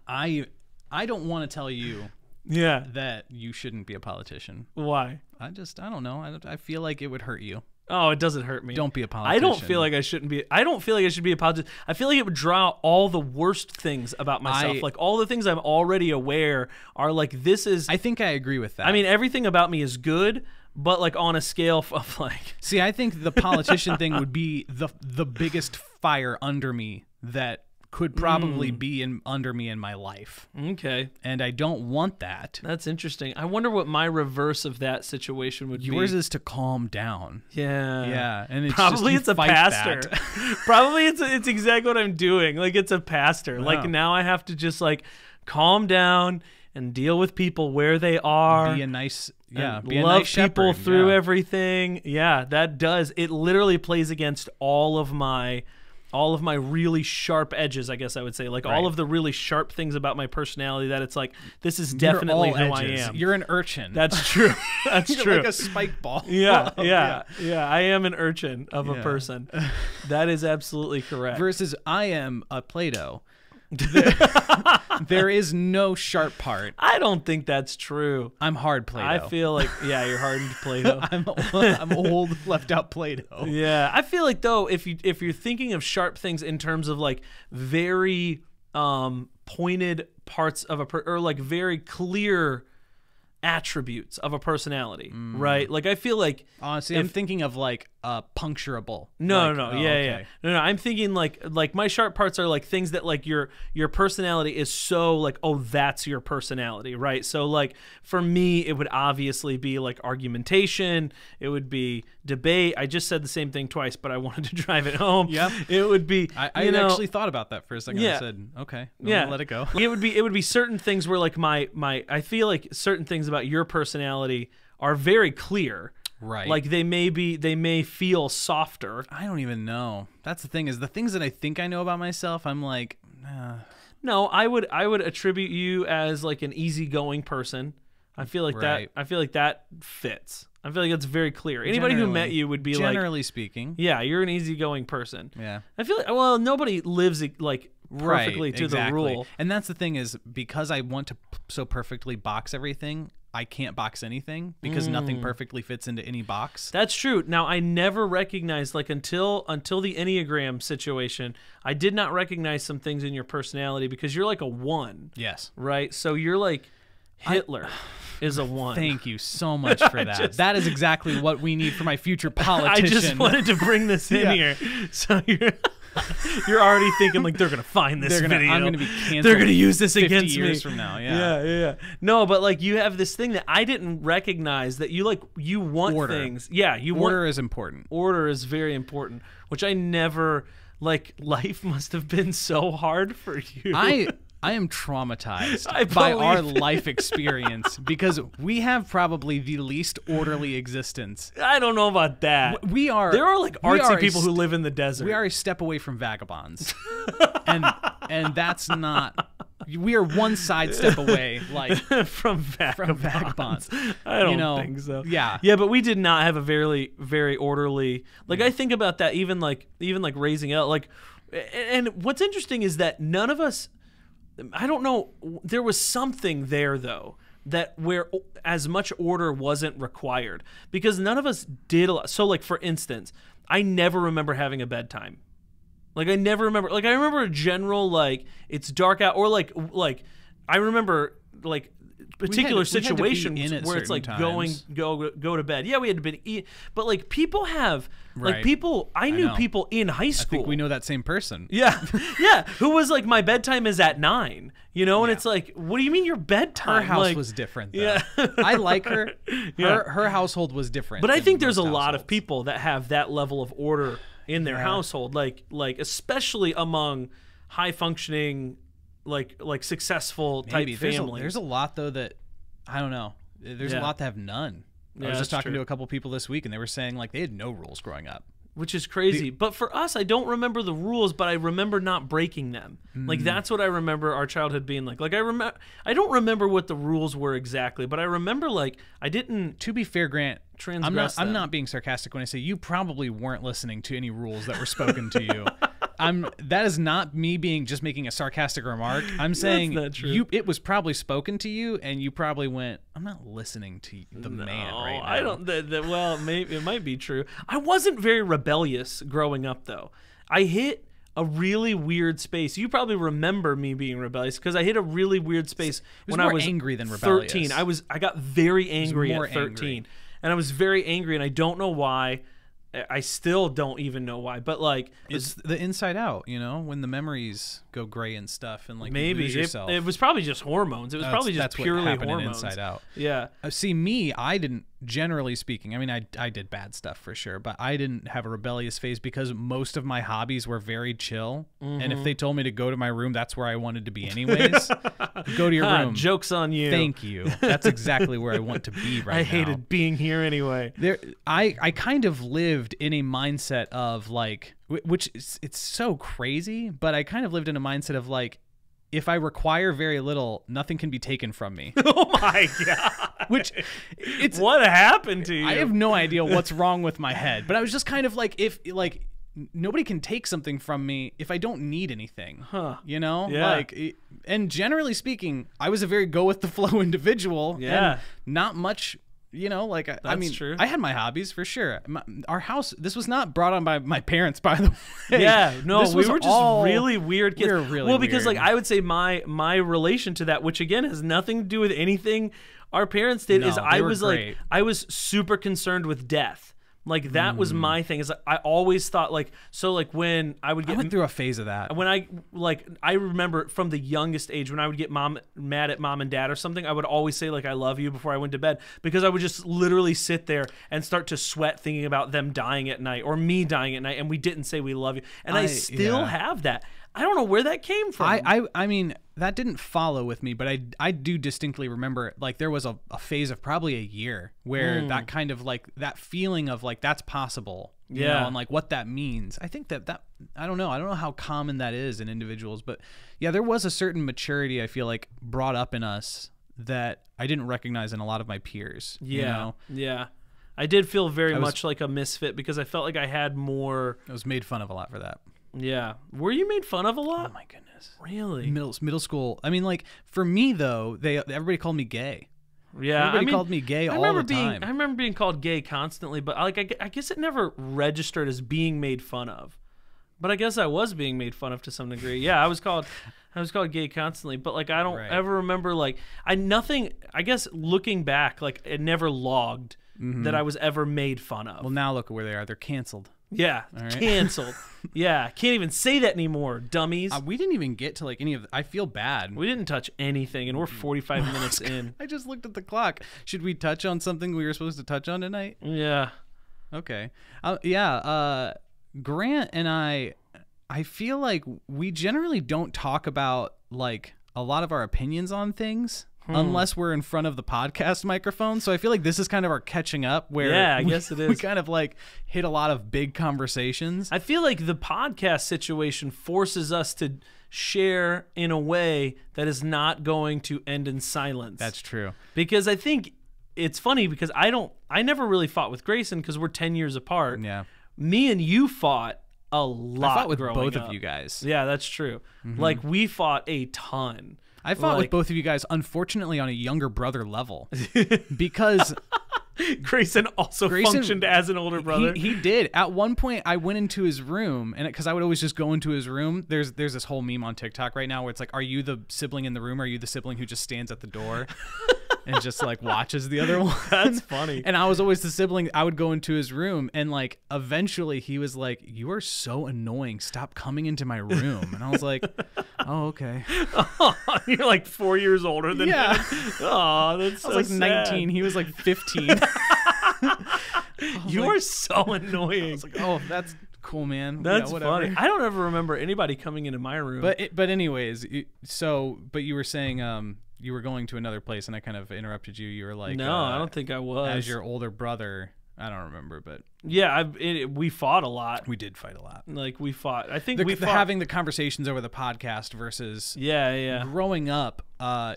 I don't want to tell you Yeah. that you shouldn't be a politician. Why? I don't know. I feel like it would hurt you. Oh, it doesn't hurt me. Don't be a I politician. don't feel like I shouldn't be. I don't feel like I should be a politician. I feel like it would draw out all the worst things about myself. Like all the things I'm already aware are like, this is. I think I agree with that. I mean, everything about me is good, but like on a scale of like. See, I think the politician thing would be the biggest fire under me that could probably be under me in my life. Okay. And I don't want that. That's interesting. I wonder what my reverse of that situation would be. Yours is to calm down. Yeah. Yeah. And it's Probably just, it's a fight pastor. that. Probably it's exactly what I'm doing. Like it's a pastor. Like now I have to just like calm down and deal with people where they are. Be a nice, be a love nice people shepherd, through yeah. everything. Yeah, that does. It literally plays against all of my all of my really sharp edges, I guess I would say, like all Right. of the really sharp things about my personality that it's like, this is You're definitely all who edges. I am. You're an urchin. That's true. That's You're true. like a spike ball. Yeah. I am an urchin of a Yeah. person. That is absolutely correct. Versus I am a Play-Doh. There is no sharp part. I don't think that's true. I'm hard Play-Doh. I feel like, yeah, you're hardened Play-Doh. I'm old left out Play-Doh. Yeah, I feel like though, if you're thinking of sharp things in terms of like very pointed parts of or like very clear attributes of a personality, right? Like I feel like Honestly, I'm thinking of like puncturable. no, Like, yeah. okay. No, I'm thinking like my sharp parts are like things that like your personality is so like, oh, that's your personality, right? So like for me, it would obviously be like argumentation. It would be debate. I just said the same thing twice, but I wanted to drive it home. Yep. It would be. I actually thought about that for a second. Yeah. I said, okay, Yeah, let it go. It would be certain things where like my I feel like certain things about your personality are very clear. Right. Like they may feel softer. I don't even know. That's the thing, is the things that I think I know about myself, I'm like, No, I would attribute you as like an easygoing person. I feel like Right. that fits. I feel like that's very clear. Anybody who met you would be like, generally speaking. yeah, you're an easygoing person. Yeah. I feel like, well, nobody lives like perfectly Right, to exactly. the rule. And that's the thing, is because I want to so perfectly box everything, I can't box anything because nothing perfectly fits into any box. That's true. Now I never recognized like until the Enneagram situation, I did not recognize some things in your personality because you're like a 1, Yes. right? So you're like Hitler is a 1. Thank you so much for that. That is exactly what we need for my future politician. I just wanted to bring this in here. So you're already thinking like they're gonna find this video. I'm gonna be canceled. They're gonna use this 50 against years me from now. Yeah. Yeah. No, but like you have this thing that I didn't recognize, that you want Order. things. Yeah, you Order want is important. order is very important, which I never like. Life must have been so hard for you. I am traumatized I by our believe it. life experience because we have probably the least orderly existence. I don't know about that. We are. There are like we artsy are a people who live in the desert. We are a step away from vagabonds, and that's not. We are one side step away, like from vagabonds. I don't think so. Yeah. Yeah, but we did not have a very, very orderly. Like I think about that, even like raising out. Like, and what's interesting is that none of us. I don't know. There was something there though that where as much order wasn't required because none of us did a lot. So like for instance, I never remember having a bedtime. Like I never remember. Like I remember a general like it's dark out, or like I remember like particular we had to be situations in at where it's like certain go to bed. Yeah, we had to be but like people have like Right. people. I knew know. people in high I school. think we know that same person. Yeah, yeah. Who was like, my bedtime is at 9, you know? And Yeah. it's like, what do you mean your bedtime? Her house Like, was different, though. Yeah. I like her. Yeah. Her household was different. But I than think there's a most lot of households. people that have that level of order in their Yeah. household, like especially among high functioning, like successful type Maybe. families. There's a lot, though, that I don't know. There's Yeah. a lot that have none. I Yeah, was just that's talking true. to a couple people this week, and they were saying like they had no rules growing up. Which is crazy. But for us, I don't remember the rules, but I remember not breaking them. Like that's what I remember our childhood being like. Like I don't remember what the rules were exactly, but I remember like I didn't To be fair, Grant, transgress I'm them. not being sarcastic when I say you probably weren't listening to any rules that were spoken to you. That is not me just making a sarcastic remark. I'm saying not true. it was probably spoken to you, and you probably went, "I'm not listening to the man right now." I don't. Well, maybe it might be true. I wasn't very rebellious growing up, though. I hit a really weird space. You probably remember me being rebellious because I hit a really weird space was when I more was angry than 13. rebellious. I got very angry more at 13, angry. and I was very angry, and I don't know why. I still don't even know why, but like It's the inside out, when the memories go gray and stuff, and like maybe you lose yourself. it was probably just hormones. It was probably just that's what purely happened in hormones. Inside Out. Yeah. See, me, I didn't. generally speaking, I mean, I did bad stuff for sure, but I didn't have a rebellious phase because most of my hobbies were very chill. And if they told me to go to my room, that's where I wanted to be anyways. Go to your room. Joke's on you. Thank you. That's exactly where I want to be right now. I hated being here anyway. I kind of lived in a mindset of like, which it's so crazy, but I kind of lived in a mindset of like, if I require very little, nothing can be taken from me. Oh my God. Which it's what happened to you? I have no idea what's wrong with my head, but I was just kind of like, if like nobody can take something from me if I don't need anything, you know? Yeah. Like, and generally speaking, I was a very go with the flow individual. Yeah. And not much, you know, like, I mean, true. I had my hobbies for sure. Our house, this was not brought on by my parents, by the way. Yeah, no, This we was were just all- really weird kids. we were really well, because weird. like I would say my relation to that, which again has nothing to do with anything our parents did, No, is they I were was great. like I was super concerned with death. Like that was my thing. Is like, I always thought like so like when I would I get went through a phase of that. when I remember from the youngest age when I would get mad at mom and dad or something, I would always say like I love you before I went to bed, because I would just literally sit there and start to sweat thinking about them dying at night or me dying at night, and we didn't say we love you. And I still have that. I don't know where that came from. I mean, that didn't follow with me, but I do distinctly remember, like, there was a phase of probably a year where that kind of, like, that feeling of, like, that's possible, you know, and, like, what that means. I think that I don't know how common that is in individuals, but, yeah, there was a certain maturity, I feel like, brought up in us that I didn't recognize in a lot of my peers, you know? Yeah. I did feel very much like a misfit because I felt like I had more. I was made fun of a lot for that. Yeah. Were you made fun of a lot? Oh my goodness. Really? Middle school. I mean, like, for me though, everybody called me gay. Yeah. Everybody called me gay all the time. I remember being called gay constantly, but like I guess it never registered as being made fun of. But I guess I was being made fun of to some degree. Yeah, I was called gay constantly, but like I don't ever remember like I guess looking back, like it never logged that I was ever made fun of. Well, now look at where they are. They're canceled. Yeah, right. canceled. Yeah, can't even say that anymore, dummies. We didn't even get to like any of. I feel bad. We didn't touch anything, and we're 45 minutes in. I just looked at the clock. Should we touch on something we were supposed to touch on tonight? Yeah. Okay. Grant and I feel like we generally don't talk about like a lot of our opinions on things. Unless we're in front of the podcast microphone. So I feel like this is kind of our catching up where I guess it is. We kind of like hit a lot of big conversations. I feel like the podcast situation forces us to share in a way that is not going to end in silence. That's true. Because I think it's funny because I never really fought with Grayson because we're 10 years apart. Yeah. Me and you fought a lot. I fought with growing both up. of you guys. Yeah, that's true. Like we fought a ton. I fought with both of you guys, unfortunately, on a younger brother level, because Grayson also functioned as an older brother. He did. At one point, I went into his room, and because I would always just go into his room. There's this whole meme on TikTok right now where it's like, "Are you the sibling in the room? Or are you the sibling who just stands at the door and just like watches the other one?" That's funny. And I was always the sibling. I would go into his room, and like eventually he was like, "You are so annoying. Stop coming into my room." And I was like, "Oh, okay." You're like 4 years older than him. Oh, that's so I was like sad. 19. He was like 15. You are so annoying. I was like, "Oh, that's cool, man." That's whatever. funny. I don't ever remember anybody coming into my room. But anyways, but you were saying you were going to another place, and I kind of interrupted you. You were like, no, I don't think I was. As your older brother, I don't remember, but yeah, we fought a lot. we did fight a lot. Like we fought. I think The we fought. having the conversations over the podcast versus Yeah. growing up.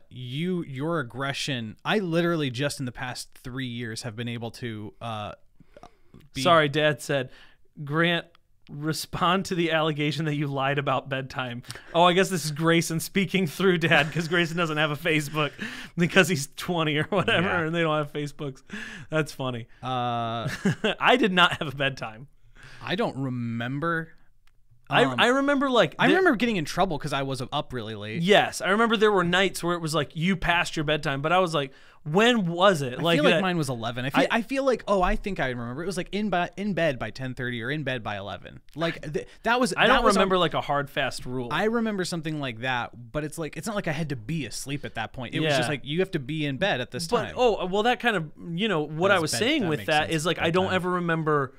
Your aggression. I literally just in the past 3 years have been able to. Sorry, Dad said, Grant, respond to the allegation that you lied about bedtime. Oh, I guess this is Grayson speaking through Dad because Grayson doesn't have a Facebook because he's 20 or whatever, and they don't have Facebooks. That's funny. I did not have a bedtime. I don't remember I remember like I remember getting in trouble because I was up really late. Yes, I remember there were nights where it was like you passed your bedtime, but I was like, when was it? I feel like mine was 11. I feel like I think I remember it was like in bed by 10:30 or in bed by 11. Like that was. I don't remember like a hard fast rule. I remember something like that, but it's not like I had to be asleep at that point. It was just like you have to be in bed at this time. Well, that kind of what I was saying with that is like I don't ever remember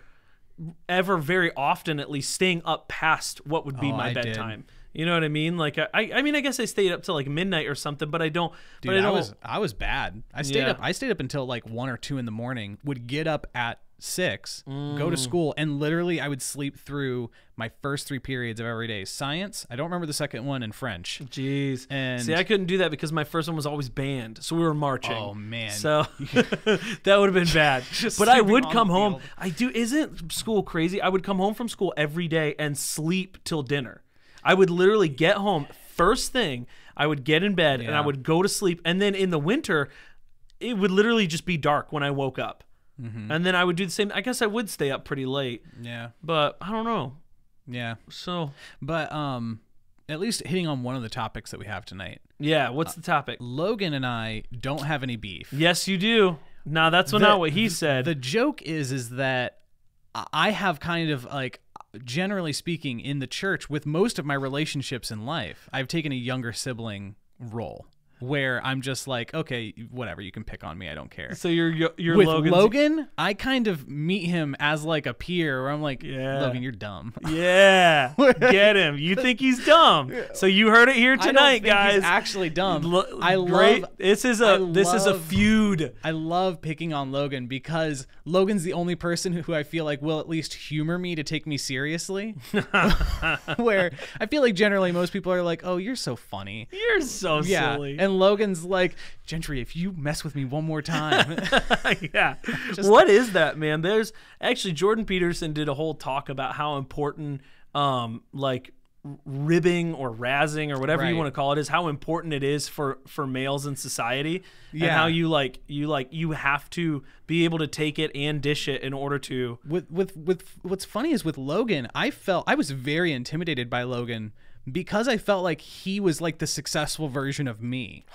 ever very often at least staying up past what would be my bedtime. You know what I mean? Like I mean I guess I stayed up till like midnight or something, but I don't. Dude, but I don't. I was bad. I stayed up until like 1 or 2 in the morning. Would get up at 6, go to school, and literally I would sleep through my first 3 periods of every day. Science, I don't remember the second one, and French. Jeez. And see, I couldn't do that because my first one was always band, so we were marching. Oh man. So that would have been bad. But I would come home. Isn't school crazy? I would come home from school every day and sleep till dinner. I would literally get home first thing. I would get in bed and I would go to sleep, and then in the winter, it would literally just be dark when I woke up. Mm-hmm. And then I would do the same. I guess I would stay up pretty late. Yeah. But I don't know. Yeah. So. But at least hitting on one of the topics that we have tonight. Yeah. What's the topic? Logan and I don't have any beef. Yes, you do. Now that's not what he said. The joke is that I have kind of like, generally speaking, in the church, with most of my relationships in life, I've taken a younger sibling role where I'm just like, okay, whatever, you can pick on me, I don't care. So you're with Logan, I kind of meet him as like a peer where I'm like, Logan, you're dumb. Yeah, get him. You think he's dumb? So you heard it here tonight, I don't think guys. He's actually dumb. This is a feud. I love picking on Logan because Logan's the only person who I feel like will at least humor me to take me seriously. Where I feel like generally most people are like, oh, you're so funny. You're so silly. And Logan's like, Gentry, if you mess with me one more time. Yeah. What is that, man? There's actually Jordan Peterson did a whole talk about how important like ribbing or razzing or whatever you want to call it is, how important it is for males in society. And how you have to be able to take it and dish it in order to with what's funny is with Logan, I was very intimidated by Logan because I felt like he was like the successful version of me.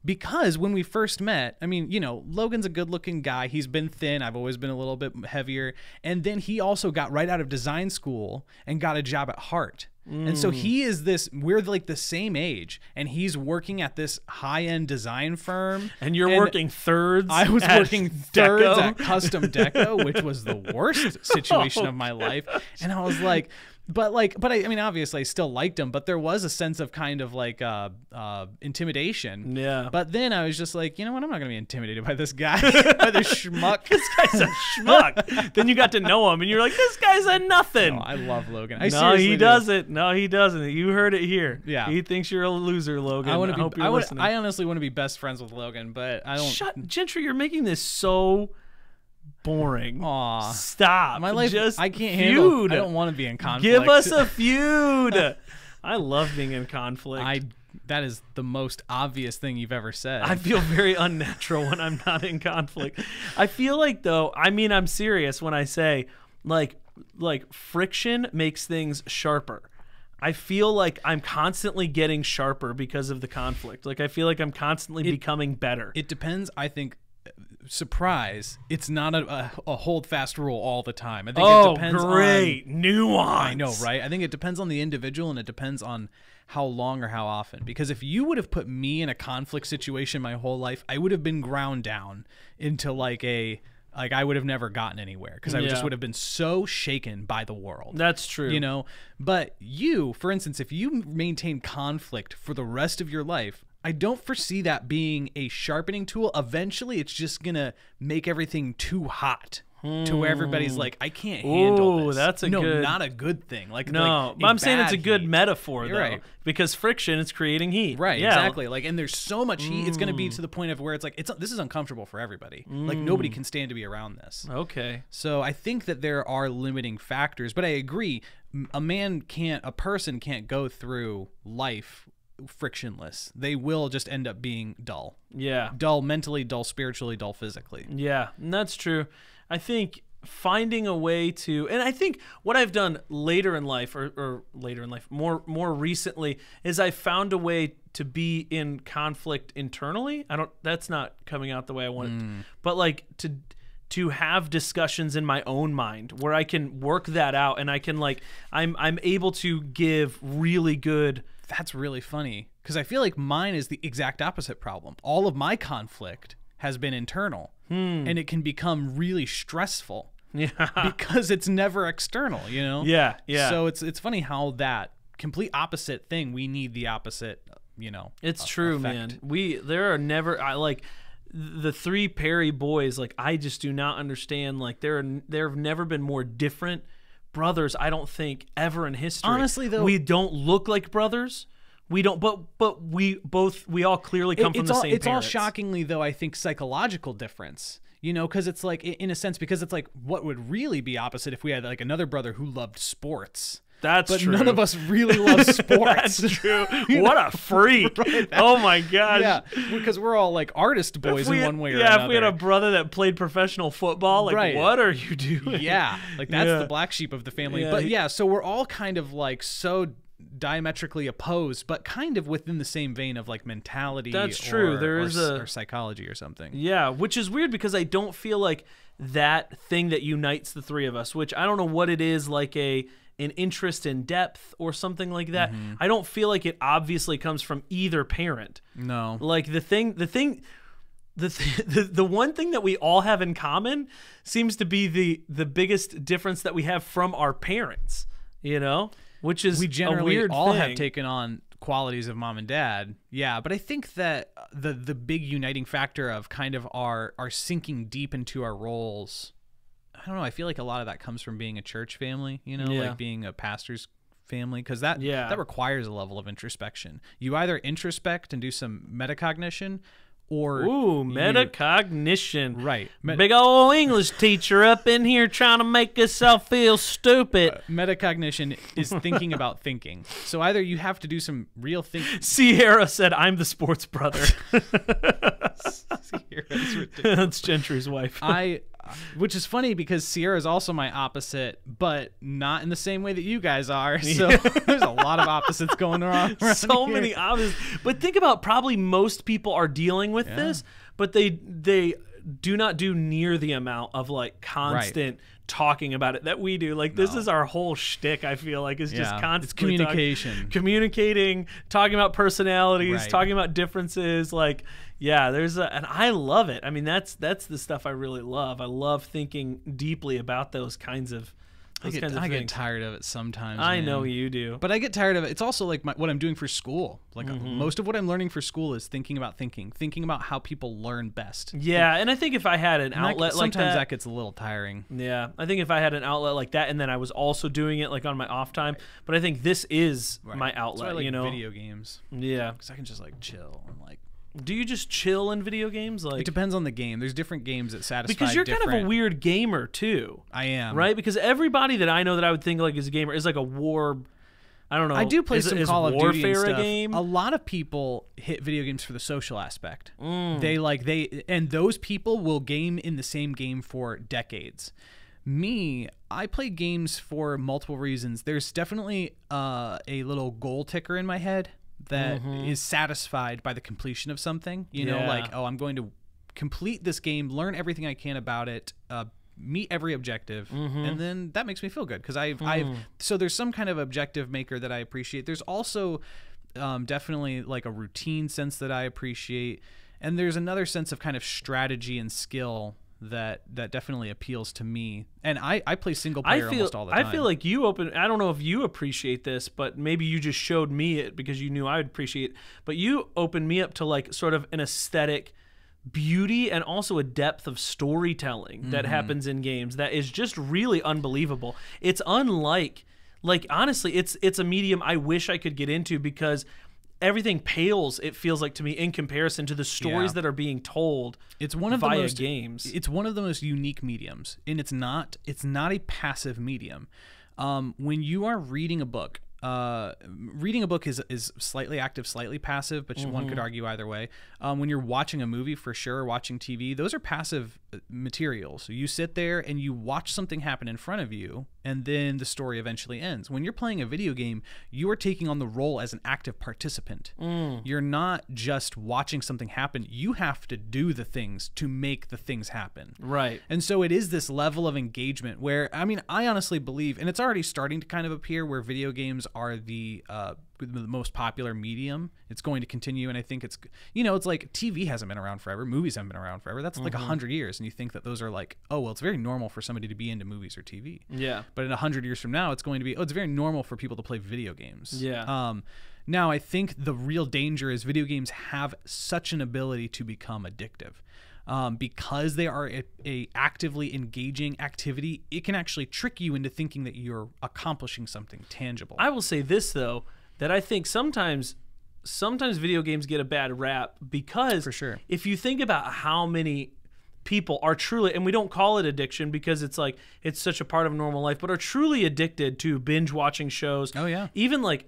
Because when we first met, I mean, Logan's a good-looking guy. He's been thin. I've always been a little bit heavier. And then he also got right out of design school and got a job at Hart. And so we're like the same age, and he's working at this high-end design firm. And you're working thirds. I was working thirds at Custom Deco, which was the worst situation of my life. And I was like, but I mean, obviously I still liked him, but there was a sense of kind of like intimidation. Yeah. But then I was just like, you know what? I'm not going to be intimidated by this guy, by this schmuck. This guy's a schmuck. Then you got to know him, and you're like, this guy's a nothing. No, I love Logan. No, he doesn't. No, he doesn't. You heard it here. Yeah. He thinks you're a loser, Logan. I hope you're listening. I honestly want to be best friends with Logan, but I don't. Gentry, you're making this so boring. Aw. Stop. My life, just I can't feud. handle. I don't want to be in conflict. Give us a feud. I love being in conflict. That is the most obvious thing you've ever said. I feel very unnatural when I'm not in conflict. I feel like, though, I mean, I'm serious when I say, like friction makes things sharper. I feel like I'm constantly getting sharper because of the conflict. Like, I feel like I'm constantly becoming better. It depends, I think. Surprise, it's not a hold fast rule all the time. I think it depends on nuance. I know, right? I think it depends on the individual, and it depends on how long or how often. Because if you would have put me in a conflict situation my whole life, I would have been ground down into I would have never gotten anywhere because I just would have been so shaken by the world. That's true. But you, for instance, if you maintain conflict for the rest of your life, I don't foresee that being a sharpening tool. Eventually, it's just going to make everything too hot to where everybody's like, I can't handle this. That's not a good thing. But I'm saying it's a good metaphor, though. Right. Because friction is creating heat. Right, exactly. And there's so much heat, it's going to be to the point of where it's like, this is uncomfortable for everybody. Like, nobody can stand to be around this. Okay. So I think that there are limiting factors, but I agree. A person can't go through life frictionless. They will just end up being dull. Yeah. Dull mentally, dull spiritually, dull physically. Yeah, and that's true. I think finding a way to, and I think what I've done later in life, or later in life, more recently, is I found a way to be in conflict internally. That's not coming out the way I want it, but like to have discussions in my own mind where I can work that out, and I can like I'm able to give really good. That's really funny, because I feel like mine is the exact opposite problem. All of my conflict has been internal, and it can become really stressful. Yeah, because it's never external, you know. Yeah, yeah. So it's funny how that complete opposite thing, we need the opposite, you know. It's true, effect. man. There are never, I like the three Perry boys. Like, I just do not understand. Like, there have never been more different brothers, I don't think, ever in history. Honestly, though, we don't look like brothers. We don't, but we all clearly come from the same It's parents. all shockingly, though, I think, psychological difference. You know, because it's like, in a sense, because it's like, what would really be opposite if we had like another brother who loved sports? But true. None of us really love sports. That's true. What a freak. Right, oh my gosh. Yeah, because we're all like artist boys in one way or another. Yeah, if we had a brother that played professional football, like, what are you doing? Yeah, like that's the black sheep of the family. But yeah, so we're all kind of like so diametrically opposed, but kind of within the same vein of like mentality. That's true. Or psychology or something. Yeah, which is weird because I don't feel like that thing that unites the three of us, which I don't know what it is, like an interest in depth or something like that. I don't feel like it obviously comes from either parent. No. Like the one thing that we all have in common seems to be the biggest difference that we have from our parents, you know? Which is we generally a weird all thing. have taken on qualities of mom and dad. Yeah, but I think that the big uniting factor of kind of our sinking deep into our roles, I don't know, I feel like a lot of that comes from being a church family, you know, like being a pastor's family, because that requires a level of introspection. You either introspect and do some metacognition, or metacognition. Right. Big old English teacher up in here trying to make us all feel stupid. Metacognition is thinking about thinking. So either you have to do some real thinking. Sierra said, "I'm the sports brother." Sierra's ridiculous. That's Gentry's wife. Which is funny because Sierra is also my opposite, but not in the same way that you guys are. So there's a lot of opposites going on. So many opposites. But think about, probably most people are dealing with this, but they do not do near the amount of like constant talking about it that we do. Like this is our whole shtick, I feel like, is just constant communicating, talking about personalities, talking about differences. Like, and I love it. I mean, that's the stuff I really love. I love thinking deeply about those kinds of things. I get tired of it sometimes. I know you do. But I get tired of it. It's also like what I'm doing for school. Like most of what I'm learning for school is thinking about how people learn best. Yeah, and I think if I had an outlet like that, sometimes that gets a little tiring. Yeah, I think if I had an outlet like that, and then I was also doing it like on my off time, but I think this is my outlet. That's why I like you know, video games. Yeah, because I can just like chill and like. Do you just chill in video games? Like, it depends on the game. There's different games that satisfy. Because you're kind of a weird gamer too. I am, right? Because everybody that I know that I would think like is a gamer is like a war. I don't know. I do play some Call of Duty and stuff. Game? A lot of people hit video games for the social aspect. And those people will game in the same game for decades. Me, I play games for multiple reasons. There's definitely a little goal ticker in my head that is satisfied by the completion of something. You know, like, oh, I'm going to complete this game, learn everything I can about it, meet every objective, and then that makes me feel good because so there's some kind of objective maker that I appreciate. There's also definitely like a routine sense that I appreciate, and there's another sense of kind of strategy and skill that definitely appeals to me. And I play single player almost all the time. I feel like I don't know if you appreciate this, but maybe you just showed me it because you knew I would appreciate it. But you opened me up to like sort of an aesthetic beauty and also a depth of storytelling that happens in games that is just really unbelievable. It's unlike, like, honestly, it's a medium I wish I could get into because everything pales, it feels like to me, in comparison to the stories that are being told. It's one of via the games. It's one of the most unique mediums, and it's not a passive medium. When you are reading a book, reading a book is slightly active, slightly passive, but one could argue either way. When you're watching a movie, for sure, watching TV, those are passive materials. So you sit there and you watch something happen in front of you, and then the story eventually ends. When you're playing a video game, you are taking on the role as an active participant. You're not just watching something happen. You have to do the things to make the things happen. Right. And so it is this level of engagement where, I mean, I honestly believe, and it's already starting to kind of appear, where video games are the most popular medium. It's going to continue, and I think it's, you know, it's like TV hasn't been around forever, movies haven't been around forever. That's like 100 years, and you think that those are like, oh, well, it's very normal for somebody to be into movies or TV. Yeah. But in 100 years from now, it's going to be, oh, it's very normal for people to play video games. Yeah. Now, I think the real danger is video games have such an ability to become addictive. Because they are a actively engaging activity, it can actually trick you into thinking that you're accomplishing something tangible. I will say this, though, that I think sometimes video games get a bad rap because, For sure. if you think about how many people are truly, and we don't call it addiction because it's like it's such a part of normal life, but are truly addicted to binge watching shows. Oh, yeah. Even like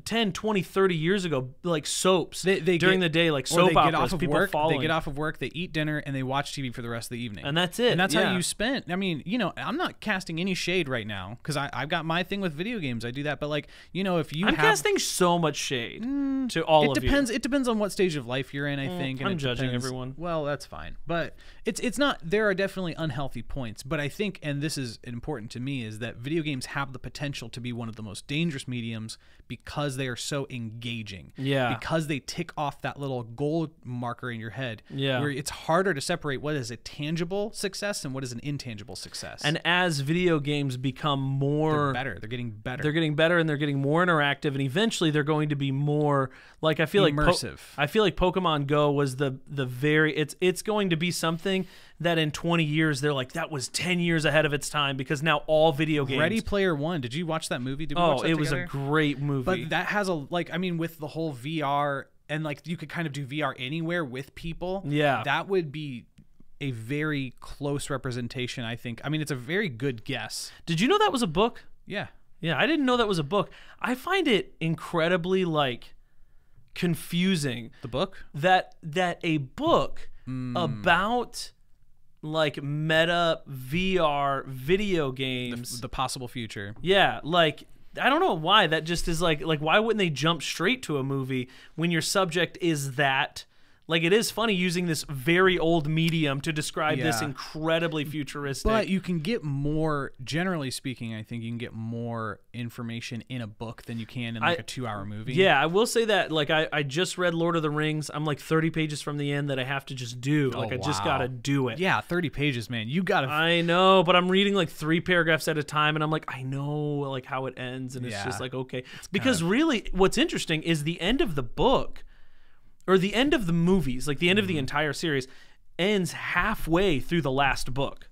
10, 20, 30 years ago, like soaps They during get- the day, like or soap they get operas, off of people work, following. They get off of work, they eat dinner, and they watch TV for the rest of the evening. And that's it. And that's Yeah. how you spent. I mean, you know, I'm not casting any shade right now because I've got my thing with video games. I do that. But, like, you know, if you I'm have... casting so much shade to all It of depends. you. It depends on what stage of life you're in, I think. And I'm it judging depends- everyone. Well, that's fine, but it's not. There are definitely unhealthy points, but I think, and this is important to me, is that video games have the potential to be one of the most dangerous mediums because they are so engaging. Yeah. Because they tick off that little goal marker in your head. Yeah. Where it's harder to separate what is a tangible success and what is an intangible success. And as video games become more they're better. They're getting better. They're getting better, and they're getting more interactive, and eventually they're going to be more like, I feel like immersive. I feel like Pokemon Go was the very it's going to be something that in 20 years they're like, that was 10 years ahead of its time because now all video games. Ready Player One. Did you watch that movie? Did we watch that it was together? a great movie. But that has a, like, I mean, with the whole VR and like you could kind of do VR anywhere with people. Yeah. That would be a very close representation, I think. I mean, it's a very good guess. Did you know that was a book? Yeah. Yeah, I didn't know that was a book. I find it incredibly like confusing The book? that a book about like meta VR video games. The possible future. Yeah, like I don't know why that just is like why wouldn't they jump straight to a movie when your subject is that? Like, it is funny using this very old medium to describe this Yeah. incredibly futuristic. But you can get more, generally speaking, I think you can get more information in a book than you can in like a 2-hour movie. Yeah, I will say that. Like, I just read Lord of the Rings. I'm like 30 pages from the end that I have to just do. Like, I just wow. gotta do it. Yeah, 30 pages, man. You gotta... I know, but I'm reading like 3 paragraphs at a time, and I'm like, I know like how it ends, and it's Yeah. just like, okay. Because really, what's interesting is the end of the book, or the end of the movies, like the end of the entire series, ends halfway through the last book.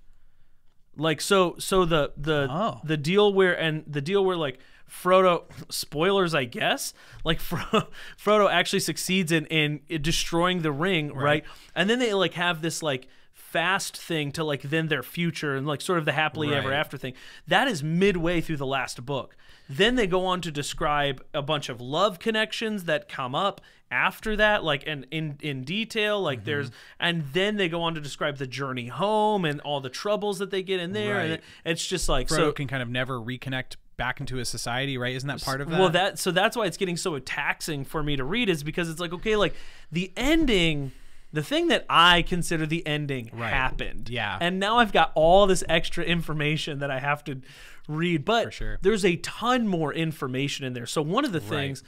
Like the deal where like Frodo, spoilers I guess, like Frodo actually succeeds in destroying the ring, right? And then they like have this like fast thing to like then their future and like sort of the happily ever Right. after thing. That is midway through the last book. Then they go on to describe a bunch of love connections that come up after that, like and in detail, like there's, and then they go on to describe the journey home and all the troubles that they get in there, and Right. it's just like Frodo can kind of never reconnect back into his society, right? Isn't that part of that? Well, so that's why it's getting so taxing for me to read, is because it's like, okay, like the ending, the thing that I consider the ending Right. happened. Yeah. And now I've got all this extra information that I have to read, but For sure. there's a ton more information in there. So one of the things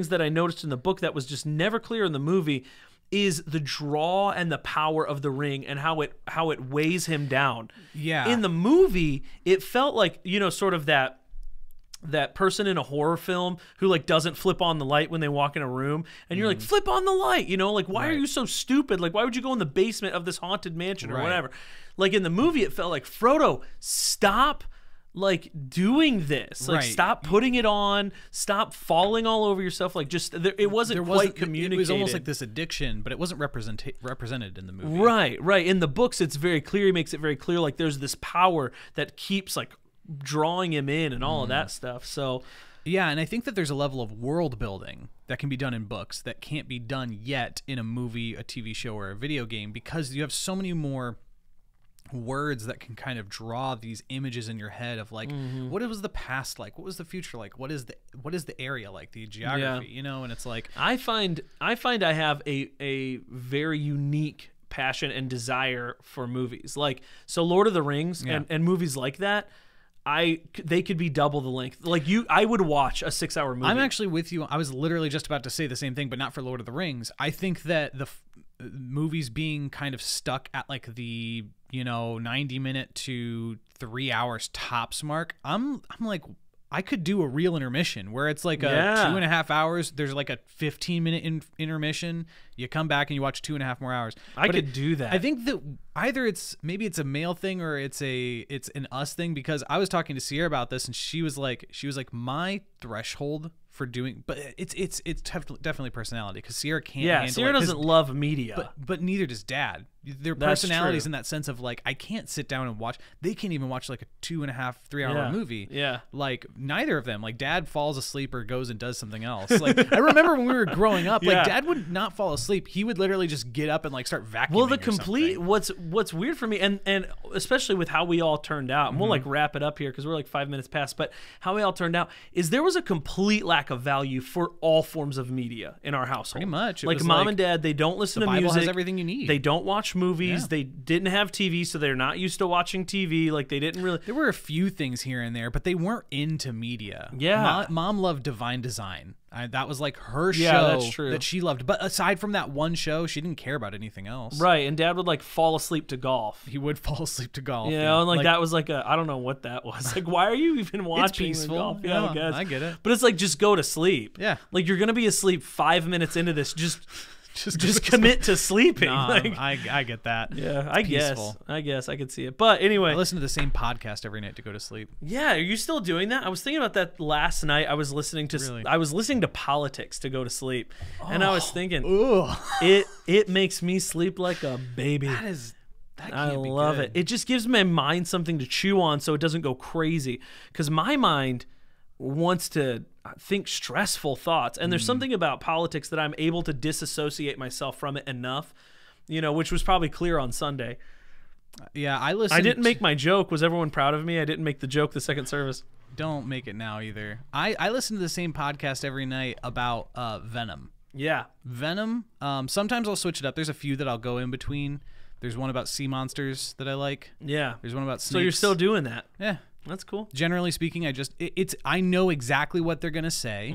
that I noticed in the book that was just never clear in the movie is the draw and the power of the ring and how it weighs him down. Yeah. In the movie, it felt like, you know, sort of that person in a horror film who like doesn't flip on the light when they walk in a room, and you're like, flip on the light, you know, like why are Right. you so stupid? Like why would you go in the basement of this haunted mansion or Right. whatever? Like in the movie, it felt like, Frodo, stop like doing this, like Right. stop putting it on, stop falling all over yourself, like just it wasn't quite communicated. It was almost like this addiction, but it wasn't represented in the movie. Right. In the books, it's very clear. He makes it very clear. Like there's this power that keeps like drawing him in and all of that stuff. So Yeah, and I think that there's a level of world building that can be done in books that can't be done yet in a movie, a TV show, or a video game, because you have so many more words that can kind of draw these images in your head of like, what was the past like, what was the future like, what is the area like, the geography, you know? And it's like, I find I have a very unique passion and desire for movies. Like, so Lord of the Rings and movies like that, they could be double the length. Like I would watch a 6-hour movie. I'm actually with you. I was literally just about to say the same thing, but not for Lord of the Rings. I think that the movies being kind of stuck at like the 90-minute to 3 hours tops mark, I'm like, I could do a real intermission where it's like a 2.5 hours. There's like a 15-minute intermission. You come back and you watch 2.5 more hours. I could do that. I think that either maybe it's a male thing or it's an us thing, because I was talking to Sierra about this and she was like my threshold for doing, but it's definitely personality, because Sierra can't handle Sierra doesn't love media, but neither does Dad. Their That's personalities true. in that sense of like, I can't sit down and watch. They can't even watch like a 2.5, 3 hour movie. Yeah. Like neither of them. Like Dad falls asleep or goes and does something else. Like I remember when we were growing up, like Dad would not fall asleep. He would literally just get up and like start vacuuming. Well, the or complete something. what's weird for me, and especially with how we all turned out, and we'll like wrap it up here because we're like 5 minutes past, but how we all turned out is there was a complete lack of value for all forms of media in our household. Pretty much. It Like was mom like, and dad, they don't listen the to Bible music. has everything you need. They don't watch movies. Yeah. They didn't have TV, so they're not used to watching TV. Like they didn't really. There were a few things here and there, but they weren't into media. Yeah. Mom loved Divine Design. That was like her Yeah, show that's true. that she loved. But aside from that one show, she didn't care about anything else. Right, and dad would like fall asleep to golf. He would fall asleep to golf. You know, and like that was like I don't know what that was. Like, why are you even watching peaceful. golf? Yeah, I guess. I get it. But it's like, just go to sleep. Yeah. Like you're gonna be asleep 5 minutes into this. Just commit to sleeping. Nah, Like, I get that. yeah, I peaceful. guess I could see it. But anyway, I listen to the same podcast every night to go to sleep. yeah, are you still doing that? I was thinking about that last night. I was listening to politics to go to sleep, and I was thinking, Ugh. it makes me sleep like a baby. That I can't be love good. it. It just gives my mind something to chew on so it doesn't go crazy. Because my mind wants to think stressful thoughts. And there's something about politics that I'm able to disassociate myself from it enough, which was probably clear on Sunday. Yeah, I didn't make my joke. Was everyone proud of me? I didn't make the joke the second service. Don't make it now either. I listen to the same podcast every night about Venom. Yeah. Venom. Sometimes I'll switch it up. There's a few that I'll go in between. There's one about sea monsters that I like. Yeah. There's one about snakes. So you're still doing that. Yeah. That's cool. Generally speaking, I know exactly what they're gonna say,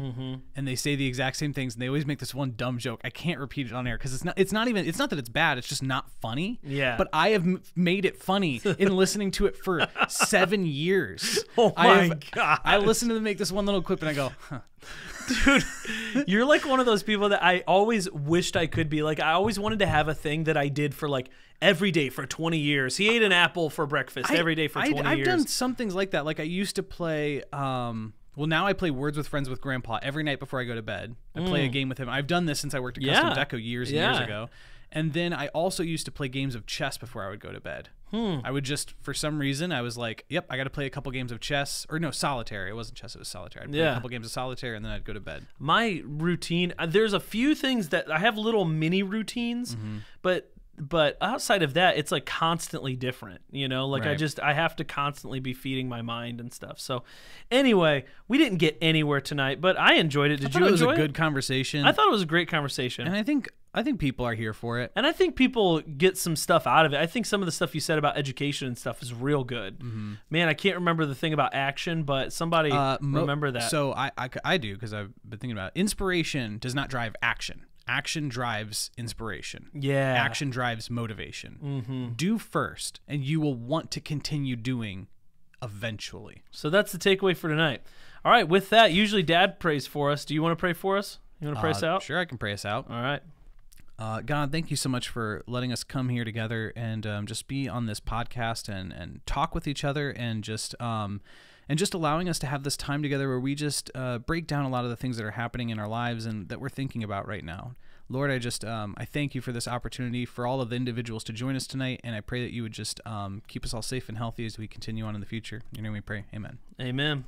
and they say the exact same things, and they always make this one dumb joke. I can't repeat it on air because it's not that it's bad. It's just not funny. Yeah. But I have made it funny in listening to it for 7 years. Oh my God. I listen to them make this one little clip, and I go, huh. Dude, you're like one of those people that I always wished I could be. Like, I always wanted to have a thing that I did for like every day for 20 years. He ate an apple for breakfast every day for 20 years. I've done some things like that. Like I used to play, well, now I play Words with Friends with Grandpa every night before I go to bed. I play a game with him. I've done this since I worked at Custom Deco years and years ago. And then I also used to play games of chess before I would go to bed. I would just, for some reason, I was like, yep, I got to play a couple games of chess. Or no, solitaire. It wasn't chess, it was solitaire. I'd play a couple games of solitaire, and then I'd go to bed. My routine, there's a few things that I have little mini routines, but outside of that, it's like constantly different, like Right. I have to constantly be feeding my mind and stuff. So anyway, we didn't get anywhere tonight, but I enjoyed it. Did you enjoy it? It was a good conversation. I thought it was a great conversation. And I think people are here for it. And I think people get some stuff out of it. I think some of the stuff you said about education and stuff is real good. Man, I can't remember the thing about action, but somebody remember that. So I do, because I've been thinking about it. Inspiration does not drive action. Action drives inspiration. Yeah. Action drives motivation. Do first, and you will want to continue doing eventually. So that's the takeaway for tonight. All right, with that, usually Dad prays for us. Do you want to pray for us? You want to pray us out? Sure, I can pray us out. All right. God, thank you so much for letting us come here together and just be on this podcast and talk with each other and just allowing us to have this time together where we just break down a lot of the things that are happening in our lives and that we're thinking about right now. Lord, I thank you for this opportunity, for all of the individuals to join us tonight, and I pray that you would just keep us all safe and healthy as we continue on in the future. In your name we pray. Amen. Amen.